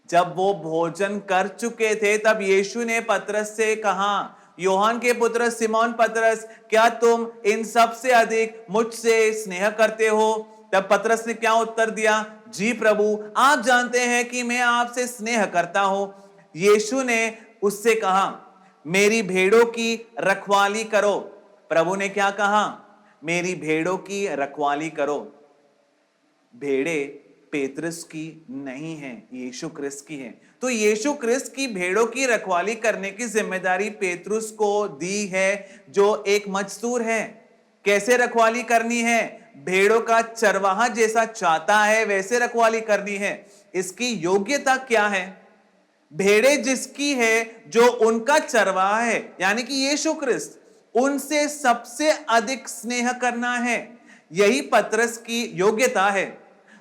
जब वो भोजन कर चुके थे तब यीशु ने पतरस से कहा, यूहन्ना के पुत्र सिमोन पतरस, क्या तुम इन सब से अधिक मुझसे स्नेह करते हो? तब पतरस ने क्या उत्तर दिया? जी प्रभु, आप जानते हैं कि मैं आपसे स्नेह करता हूं। यीशु ने उससे कहा, मेरी भेड़ों की रखवाली करो। प्रभु ने क्या कहा? मेरी भेड़ों की रखवाली करो। भेड़े पेतरस की नहीं है, यीशु क्रिस्त की है। तो यीशु क्रिस्त की भेड़ों की रखवाली करने की जिम्मेदारी पेतरुस को दी है, जो एक मजदूर है। कैसे रखवाली करनी है? भेड़ों का चरवाहा जैसा चाहता है वैसे रखवाली करनी है। इसकी योग्यता क्या है? भेड़े जिसकी है, जो उनका चरवाहा है, यानी कि यीशु क्रिस्त, उनसे सबसे अधिक स्नेह करना है। यही पतरस की योग्यता है।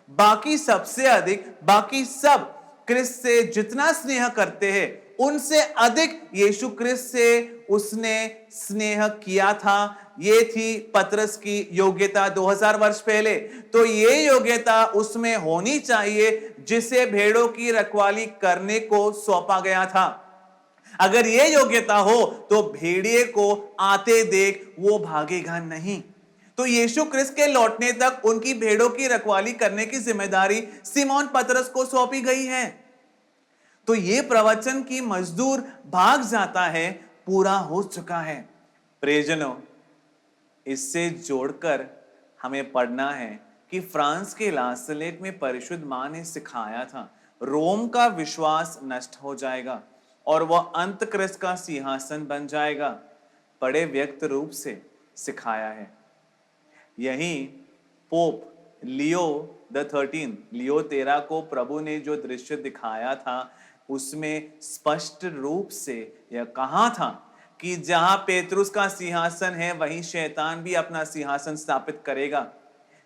बाकी सबसे अधिक, बाकी सब क्रिस्त से जितना स्नेह करते हैं उनसे अधिक यीशु क्रिस्त से उसने स्नेह किया था। ये थी पतरस की योग्यता 2000 वर्ष पहले। तो ये योग्यता उसमें होनी चाहिए जिसे भेड़ों की रखवाली करने को सौंपा गया था। अगर ये योग्यता हो तो भेड़िए को आते देख वो भागेगा नहीं। तो यीशु क्रिस्त के लौटने तक उनकी भेड़ों की रखवाली करने की जिम्मेदारी सिमोन पतरस को सौंपी गई है। तो ये प्रवचन की मजदूर भाग जाता है, पूरा हो चुका है। प्रियजनों, इससे जोड़कर हमें पढ़ना है कि फ्रांस के लासलेट में परिशुद्ध मां ने सिखाया था, रोम का विश्वास नष्ट हो जाएगा और वह अंतक्रिस्त का सिंहासन बन जाएगा। बड़े व्यक्त रूप से सिखाया है। यही पोप लियो लियो 13 को प्रभु ने जो दृश्य दिखाया था उसमें स्पष्ट रूप से यह कहा था कि जहां पेतरुस का सिंहासन है वहीं शैतान भी अपना सिंहासन स्थापित करेगा।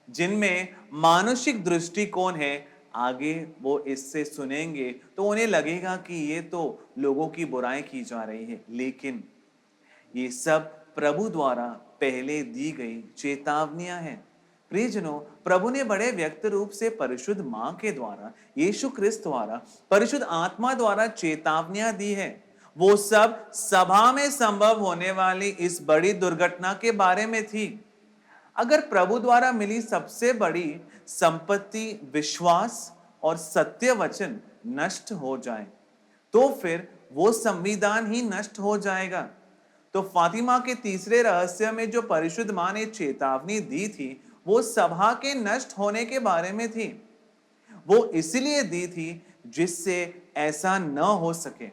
जिनमें मानसिक दृष्टिकोण है, आगे वो इससे सुनेंगे तो उन्हें लगेगा कि ये तो लोगों की बुराई की जा रही है, लेकिन ये सब प्रभु द्वारा पहले दी गई चेतावनियां हैं। प्रियजनों, प्रभु ने बड़े व्यक्त रूप से परिशुद्ध मां के द्वारा, यीशु क्रिस्त द्वारा, परिशुद्ध आत्मा द्वारा चेतावनियां दी है। वो सब सभा में संभव होने वाली इस बड़ी दुर्घटना के बारे में थी। अगर प्रभु द्वारा मिली सबसे बड़ी संपत्ति विश्वास और सत्य वचन नष्ट हो जाए तो फिर वो संविधान ही नष्ट हो जाएगा। तो फातिमा के तीसरे रहस्य में जो परिशुद्ध मां ने चेतावनी दी थी वो सभा के नष्ट होने के बारे में थी। वो इसलिए दी थी जिससे ऐसा न हो सके,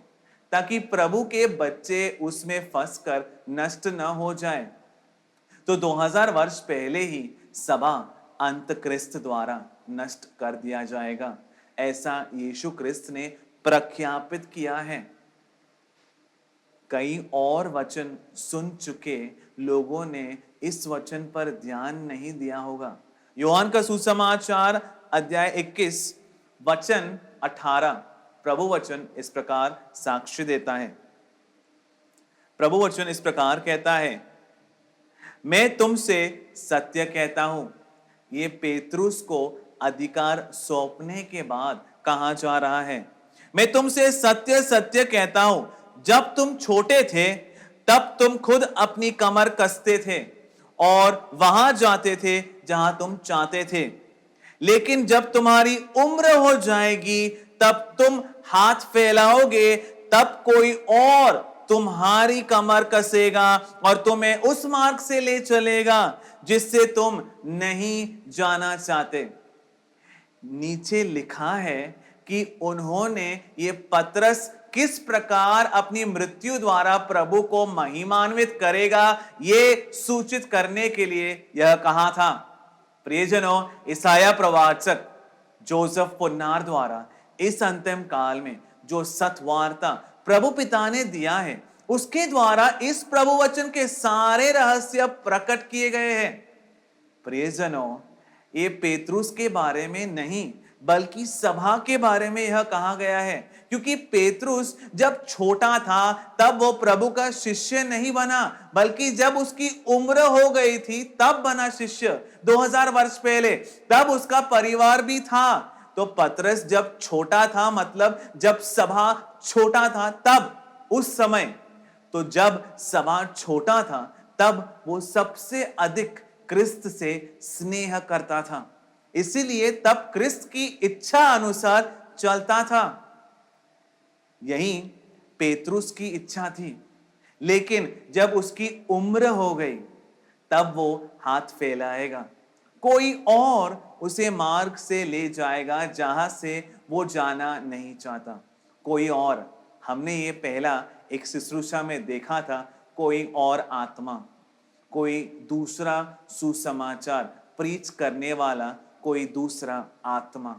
ताकि प्रभु के बच्चे उसमें फंसकर नष्ट न हो जाए। तो 2000 वर्ष पहले ही सभा अंतक्रिस्त द्वारा नष्ट कर दिया जाएगा, ऐसा यीशु क्रिस्त ने प्रख्यापित किया है। कई और वचन सुन चुके लोगों ने इस वचन पर ध्यान नहीं दिया होगा। यूहन्ना का सुसमाचार अध्याय 21 वचन 18 प्रभु वचन इस प्रकार साक्ष्य देता है। प्रभु वचन इस प्रकार कहता है, मैं तुमसे सत्य कहता हूं। ये पेतरुस को अधिकार सौंपने के बाद कहा जा रहा है। मैं तुमसे सत्य सत्य कहता हूं, जब तुम छोटे थे तब तुम खुद अपनी कमर कसते थे और वहां जाते थे जहां तुम चाहते थे। लेकिन जब तुम्हारी उम्र हो जाएगी तब तुम हाथ फैलाओगे, तब कोई और तुम्हारी कमर कसेगा और तुम्हें उस मार्ग से ले चलेगा जिससे तुम नहीं जाना चाहते। नीचे लिखा है कि उन्होंने ये पतरस किस प्रकार अपनी मृत्यु द्वारा प्रभु को महिमान्वित करेगा ये सूचित करने के लिए यह कहा था। प्रियजनों, ईसाया प्रवाचक जोसेफ पुन्नार द्वारा इस अंतिम काल में जो सत्वार्ता प्रभु पिता ने दिया है, उसके द्वारा इस प्रभु वचन के सारे रहस्य प्रकट किए गए हैं। प्रियजनों, ये पेतरुस के बारे में नहीं बल्कि सभा के बारे में यह कहा गया है, क्योंकि पेतरुस जब छोटा था तब वो प्रभु का शिष्य नहीं बना, बल्कि जब उसकी उम्र हो गई थी तब बना शिष्य। 2000 वर्ष पहले तब उसका परिवार भी था। तो पतरस जब छोटा था, मतलब जब सभा छोटा था, तब उस समय, तो जब सभा छोटा था तब वो सबसे अधिक क्रिस्त से स्नेह करता था, इसीलिए तब क्रिस्त की इच्छा अनुसार चलता था। यही पेतरुस की इच्छा थी। लेकिन जब उसकी उम्र हो गई तब वो हाथ फैलाएगा, कोई और उसे मार्ग से ले जाएगा जहां से वो जाना नहीं चाहता। कोई और, हमने ये पहला एक शुश्रूषा में देखा था, कोई और आत्मा, कोई दूसरा सुसमाचार प्रीच करने वाला, कोई दूसरा आत्मा।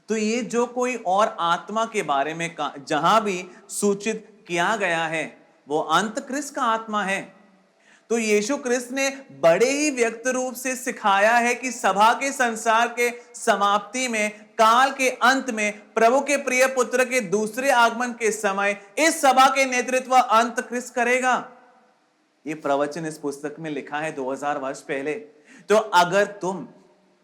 तो ये जो कोई और आत्मा के बारे में जहां भी सूचित किया गया है वो अंत क्रिस्त का आत्मा है। तो यीशु क्रिस्त ने बड़े ही व्यक्त रूप से सिखाया है कि सभा के संसार के समाप्ति में, काल के अंत में, प्रभु के प्रिय पुत्र के दूसरे आगमन के समय इस सभा के नेतृत्व अंत क्रिस्त करेगा। ये प्रवचन इस पुस्तक में लिखा है 2000 वर्ष पहले। तो अगर तुम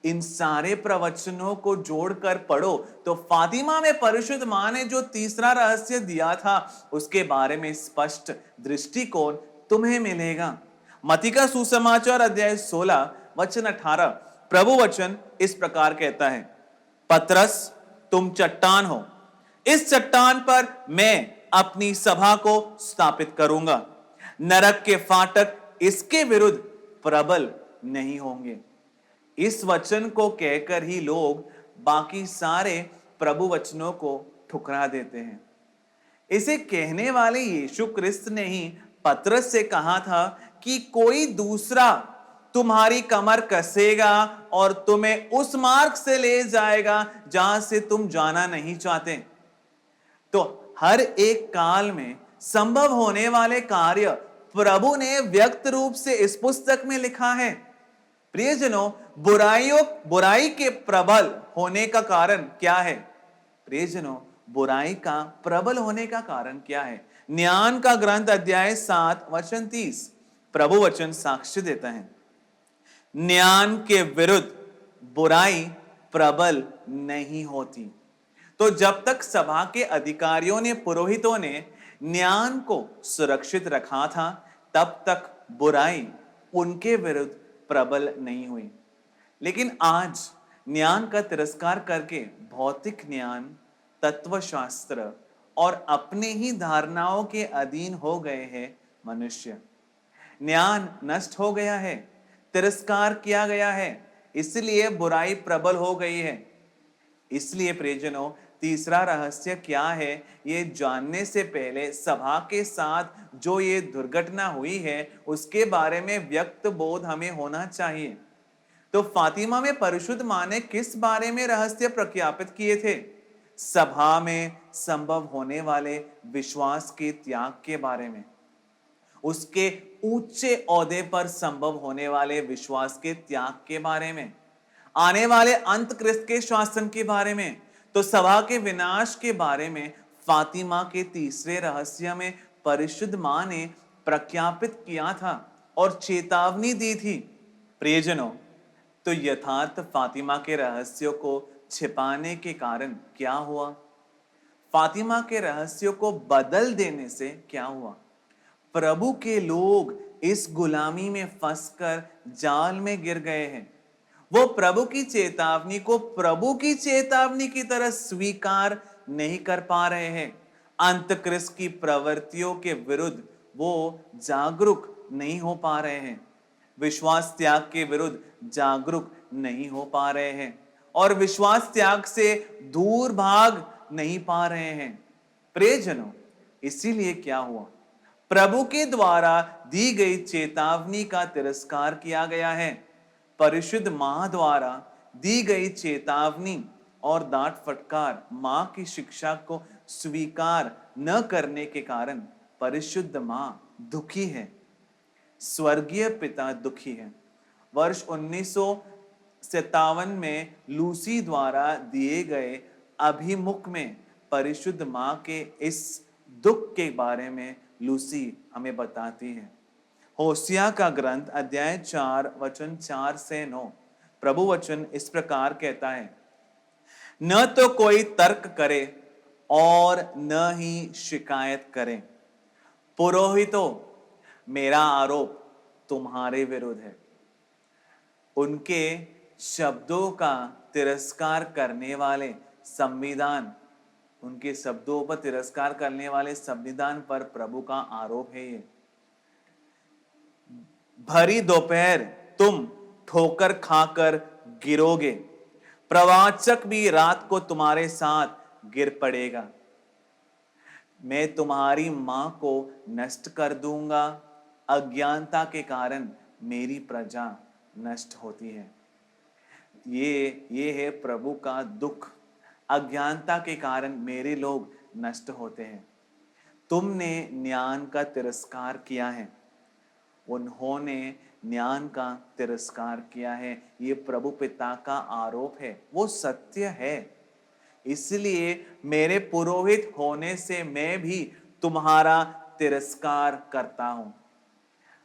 इन सारे प्रवचनों को जोड़कर पढ़ो तो फातिमा में परिशुद्ध मां ने जो तीसरा रहस्य दिया था उसके बारे में स्पष्ट दृष्टिकोण तुम्हें मिलेगा। मत्ती का सुसमाचार अध्याय 16 वचन 18, प्रभु वचन इस प्रकार कहता है, पतरस तुम चट्टान हो, इस चट्टान पर मैं अपनी सभा को स्थापित करूंगा, नरक के फाटक इसके विरुद्ध प्रबल नहीं होंगे। इस वचन को कहकर ही लोग बाकी सारे प्रभु वचनों को ठुकरा देते हैं। इसे कहने वाले यीशु क्रिस्त ने ही पतरस से कहा था कि कोई दूसरा तुम्हारी कमर कसेगा और तुम्हें उस मार्ग से ले जाएगा जहां से तुम जाना नहीं चाहते। तो हर एक काल में संभव होने वाले कार्य प्रभु ने व्यक्त रूप से इस पुस्तक में लिखा है। प्रियजनों, बुराई के प्रबल होने का कारण क्या है? प्रियजनों, बुराई का प्रबल होने का कारण क्या है? ज्ञान का ग्रंथ अध्याय 7 वचन 30 प्रभु वचन साक्ष्य देता है, ज्ञान के विरुद्ध बुराई प्रबल नहीं होती। तो जब तक सभा के अधिकारियों ने, पुरोहितों ने ज्ञान को सुरक्षित रखा था तब तक बुराई उनके विरुद्ध प्रबल नहीं हुई। लेकिन आज ज्ञान का तिरस्कार करके भौतिक ज्ञान, तत्वशास्त्र और अपने ही धारणाओं के अधीन हो गए हैं मनुष्य। ज्ञान नष्ट हो गया है, तिरस्कार किया गया है, इसलिए बुराई प्रबल हो गई है। इसलिए प्रियजनों, तीसरा रहस्य क्या है ये जानने से पहले सभा के साथ जो ये दुर्घटना हुई है उसके बारे में व्यक्त बोध हमें होना चाहिए। तो फातिमा में परिशुद्ध मां ने किस बारे में रहस्य प्रख्यापित किए थे? सभा में संभव होने वाले विश्वास के त्याग के बारे में, उसके ऊंचे ओहदे पर संभव होने वाले विश्वास के त्याग के बारे में, आने वाले अंत क्रिस्त के शासन के बारे में, तो सभा के विनाश के बारे में फातिमा के तीसरे रहस्य में परिशुद्ध मां ने प्रख्यापित किया था और चेतावनी दी थी। प्रियजनों, तो यथार्थ फातिमा के रहस्यों को छिपाने के कारण क्या हुआ? फातिमा के रहस्यों को बदल देने से क्या हुआ? प्रभु के लोग इस गुलामी में फंसकर जाल में गिर गए हैं। वो प्रभु की चेतावनी को प्रभु की चेतावनी की तरह स्वीकार नहीं कर पा रहे हैं। अंत क्रिस्त की प्रवृत्तियों के विरुद्ध वो जागरूक नहीं हो पा रहे हैं, विश्वास त्याग के विरुद्ध जागरूक नहीं हो पा रहे हैं और विश्वास त्याग से दूर भाग नहीं पा रहे हैं। प्रियजनों, इसीलिए क्या हुआ? प्रभु के द्वारा दी गई चेतावनी का तिरस्कार किया गया है। परिशुद्ध मां द्वारा दी गई चेतावनी और डांट फटकार मां की शिक्षा को स्वीकार न करने के कारण परिशुद्ध मां दुखी है, स्वर्गीय पिता दुखी है। वर्ष 1957 में लूसी द्वारा दिए गए अभिमुख में परिशुद्ध मां के इस दुख के बारे में लूसी हमें बताती है। होसिया का ग्रंथ अध्याय 4 वचन 4 से 9 प्रभु वचन इस प्रकार कहता है, न तो कोई तर्क करे और न ही शिकायत करे। पुरोहितों, मेरा आरोप तुम्हारे विरुद्ध है। उनके शब्दों का तिरस्कार करने वाले संविधान, उनके शब्दों पर तिरस्कार करने वाले संविधान पर प्रभु का आरोप है ये। भरी दोपहर तुम ठोकर खाकर गिरोगे, प्रवाचक भी रात को तुम्हारे साथ गिर पड़ेगा। मैं तुम्हारी मां को नष्ट कर दूंगा, अज्ञानता के कारण मेरी प्रजा नष्ट होती है। ये है प्रभु का दुख। अज्ञानता के कारण मेरे लोग नष्ट होते हैं। तुमने ज्ञान का तिरस्कार किया है, उन्होंने ज्ञान का तिरस्कार किया है। ये प्रभु पिता का आरोप है, वो सत्य है। इसलिए मेरे पुरोहित होने से मैं भी तुम्हारा तिरस्कार करता हूं।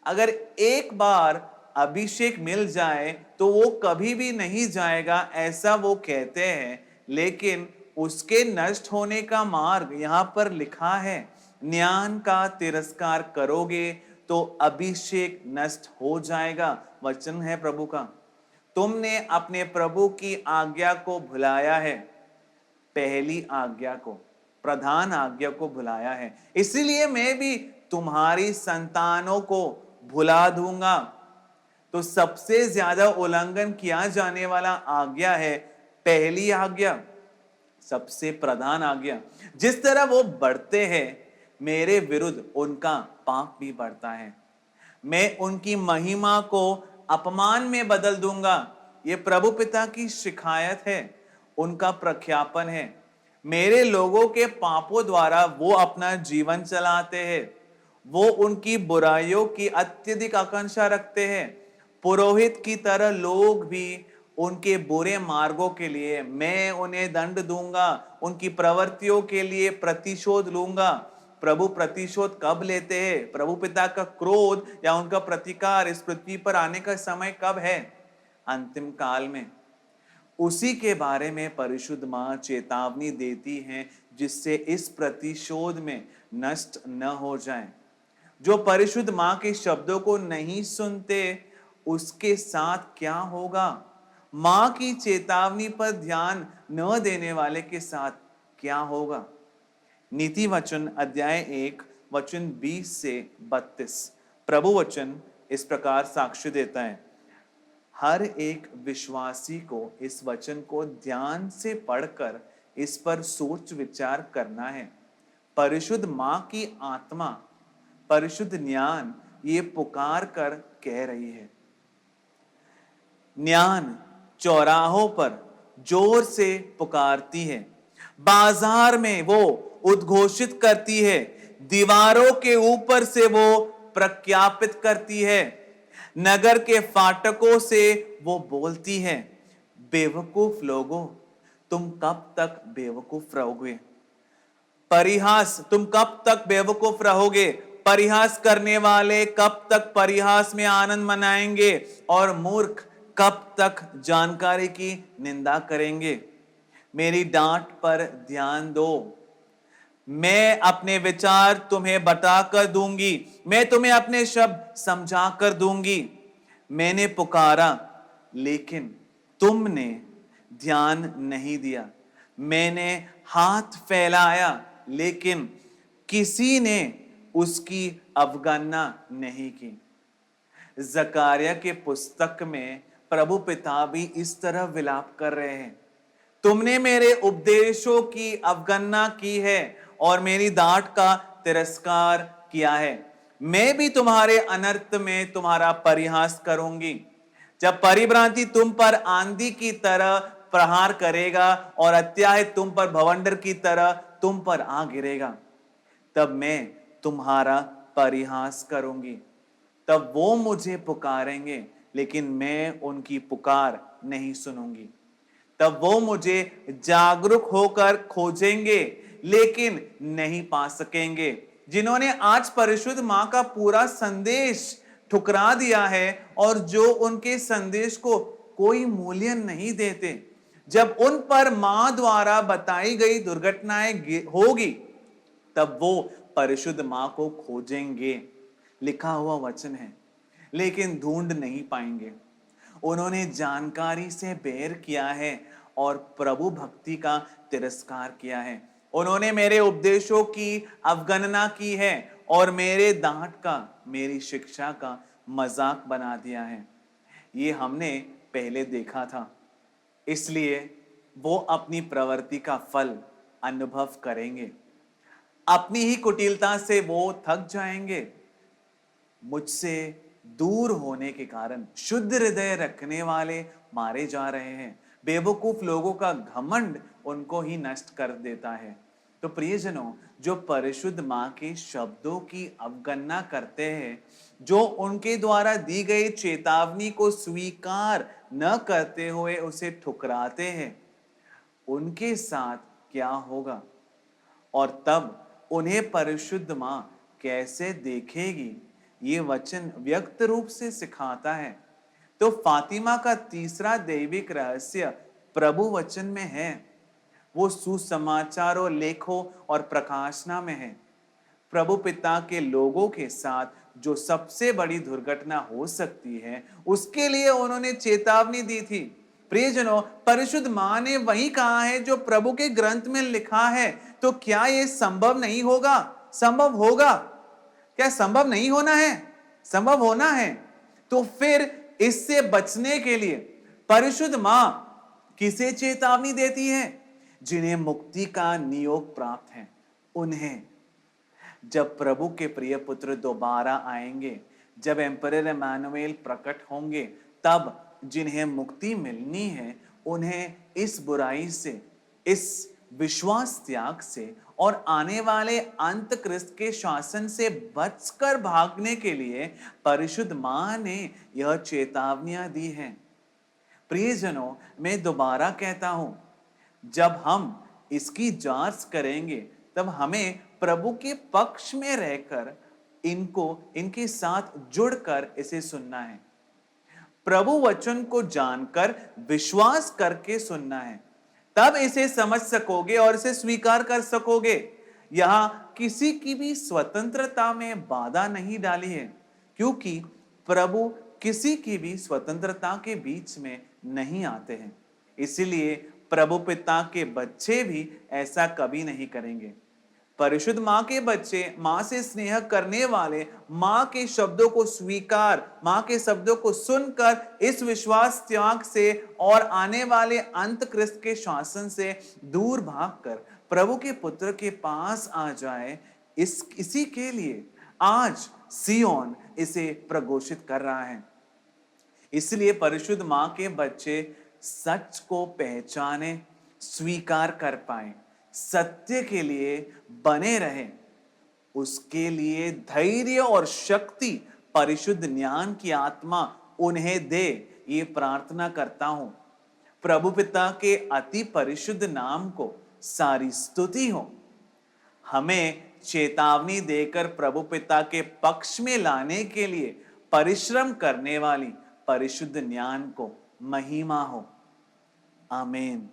अगर एक बार अभिषेक मिल जाए तो वो कभी भी नहीं जाएगा, ऐसा वो कहते हैं। लेकिन उसके नष्ट होने का मार्ग यहां पर लिखा है। ज्ञान का तिरस्कार करोगे तो अभिषेक नष्ट हो जाएगा। वचन है प्रभु का। तुमने अपने प्रभु की आज्ञा को भुलाया है, पहली आज्ञा को, प्रधान आज्ञा को भुलाया है। इसलिए मैं भी तुम्हारी संतानों को भुला दूंगा। तो सबसे ज्यादा उल्लंघन किया जाने वाला आज्ञा है पहली आज्ञा, सबसे प्रधान आज्ञा। जिस तरह वो बढ़ते हैं, मेरे विरुद्ध उनका पाप भी बढ़ता है। मैं उनकी महिमा को अपमान में बदल दूंगा। ये प्रभु पिता की शिकायत है, उनका प्रख्यापन है। मेरे लोगों के पापों द्वारा वो अपना जीवन चलाते हैं। वो उनकी बुराइयों की अत्यधिक आकांक्षा रखते हैं। पुरोहित की तरह लोग भी उनके बुरे मार्गों के लिए मैं उन्हें दंड दूंगा, उनकी प्रवृत्तियों के लिए प्रतिशोध लूंगा। प्रभु प्रतिशोध कब लेते हैं? प्रभु पिता का क्रोध या उनका प्रतिकार इस पृथ्वी पर आने का समय कब है? अंतिम काल में। उसी के बारे में परिशुद्ध मां चेतावनी देती है, जिससे इस प्रतिशोध में नष्ट न हो जाए। जो परिशुद्ध मां के शब्दों को नहीं सुनते, उसके साथ क्या होगा? मां की चेतावनी पर ध्यान न देने वाले के साथ क्या होगा? नीति वचन अध्याय 1 वचन 20 से 32 प्रभु वचन इस प्रकार साक्ष्य देता है। हर एक विश्वासी को इस वचन को ध्यान से पढ़कर इस पर सोच विचार करना है। परिशुद्ध मां की आत्मा, परिशुद्ध ज्ञान ये पुकार कर कह रही है। ज्ञान चौराहों पर जोर से पुकारती है, बाजार में वो उद्घोषित करती है, दीवारों के ऊपर से वो प्रख्यापित करती है, नगर के फाटकों से वो बोलती है, बेवकूफ लोगों, तुम कब तक बेवकूफ रहोगे? परिहास, तुम कब तक बेवकूफ रहोगे? परिहास करने वाले कब तक परिहास में आनंद मनाएंगे? और मूर्ख कब तक जानकारी की निंदा करेंगे? मेरी डांट पर ध्यान दो। मैं अपने विचार तुम्हें बताकर दूंगी, मैं तुम्हें अपने शब्द समझा कर दूंगी। मैंने पुकारा लेकिन तुमने ध्यान नहीं दिया, मैंने हाथ फैलाया लेकिन किसी ने उसकी अवगणना नहीं की। जकारिया के पुस्तक में प्रभु पिता भी इस तरह विलाप कर रहे हैं। तुमने मेरे उपदेशों की अवगणना की है और मेरी डांट का तिरस्कार किया है। मैं भी तुम्हारे अनर्थ में तुम्हारा परिहास करूंगी। जब परिभ्रांति तुम पर आंधी की तरह प्रहार करेगा और अत्याय तुम पर भवंडर की तरह तुम पर आ गिरेगा, तब मैं तुम्हारा परिहास करूंगी। तब वो मुझे पुकारेंगे, लेकिन मैं उनकी पुकार नहीं सुनूंगी। तब वो मुझे जागरूक होकर खोजेंगे, लेकिन नहीं पा सकेंगे। जिन्होंने आज परिशुद्ध मां का पूरा संदेश ठुकरा दिया है और जो उनके संदेश को कोई मूल्य नहीं देते, जब उन पर मां द्वारा बताई गई दुर्घटनाएं होगी, तब वो परिशुद्ध मां को खोजेंगे। लिखा हुआ वचन है, लेकिन ढूंढ नहीं पाएंगे। उन्होंने जानकारी से बैर किया है और प्रभु भक्ति का तिरस्कार किया है। उन्होंने मेरे उपदेशों की अवगणना की है और मेरे डांट का, मेरी शिक्षा का मजाक बना दिया है। ये हमने पहले देखा था, इसलिए वो अपनी प्रवृत्ति का फल अनुभव करेंगे। अपनी ही कुटिलता से वो थक जाएंगे। मुझसे दूर होने के कारण शुद्ध हृदय रखने वाले मारे जा रहे हैं। बेवकूफ लोगों का घमंड उनको ही नष्ट कर देता है। तो प्रियजनों, जो परिशुद्ध मां के शब्दों की अवगणना करते हैं, जो उनके द्वारा दी गई चेतावनी को स्वीकार न करते हुए उसे ठुकराते हैं, उनके साथ क्या होगा और तब उन्हें परिशुद्ध मां कैसे देखेगी, ये वचन व्यक्त रूप से सिखाता है। तो फातिमा का तीसरा दैविक रहस्य प्रभु वचन में है। वो सुसमाचारों, लेखों और प्रकाशना में है। प्रभु पिता के लोगों के साथ जो सबसे बड़ी दुर्घटना हो सकती है, उसके लिए उन्होंने चेतावनी दी थी। प्रियजनों, परिशुद्ध मां ने वही कहा है जो प्रभु के ग्रंथ में लिखा है। तो क्या यह संभव नहीं होगा? संभव होगा। क्या संभव नहीं होना है? संभव होना है। तो फिर इससे बचने के लिए परिशुद्ध मां किसे चेतावनी देती है? जिन्हें मुक्ति का नियोग प्राप्त है उन्हें। जब प्रभु के प्रिय पुत्र दोबारा आएंगे, जब एम्परर इमैनुएल प्रकट होंगे, तब जिन्हें मुक्ति मिलनी है उन्हें इस बुराई से, इस विश्वास त्याग से और आने वाले अंत क्रिस्त के शासन से बचकर भागने के लिए परिशुद्ध मां ने यह चेतावनियां दी हैं। प्रियजनों, मैं दोबारा कहता हूं, जब हम इसकी जांच करेंगे, तब हमें प्रभु के पक्ष में रहकर इनके साथ जुड़कर इसे सुनना है। प्रभु वचन को जानकर विश्वास करके सुनना है, तब इसे समझ सकोगे और इसे स्वीकार कर सकोगे। यहां किसी की भी स्वतंत्रता में बाधा नहीं डाली है, क्योंकि प्रभु किसी की भी स्वतंत्रता के बीच में नहीं आते हैं। इसीलिए प्रभु पिता के बच्चे भी ऐसा कभी नहीं करेंगे। परिशुद्ध मां के बच्चे मां से स्नेह करने वाले मां के शब्दों को स्वीकार, मां के शब्दों को सुनकर इस विश्वास त्याग से और आने वाले अंत क्रिस्त के शासन से दूर भागकर प्रभु के पुत्र के पास आ जाए, इसी के लिए आज सियोन इसे प्रघोषित कर रहा है। इसलिए परिशुद्ध मां के बच्चे सच को पहचाने, स्वीकार कर पाए, सत्य के लिए बने रहे, उसके लिए धैर्य और शक्ति परिशुद्ध ज्ञान की आत्मा उन्हें दे, ये प्रार्थना करता हूं। प्रभु पिता के अति परिशुद्ध नाम को सारी स्तुति हो। हमें चेतावनी देकर प्रभु पिता के पक्ष में लाने के लिए परिश्रम करने वाली परिशुद्ध ज्ञान को महिमा हो। आमीन।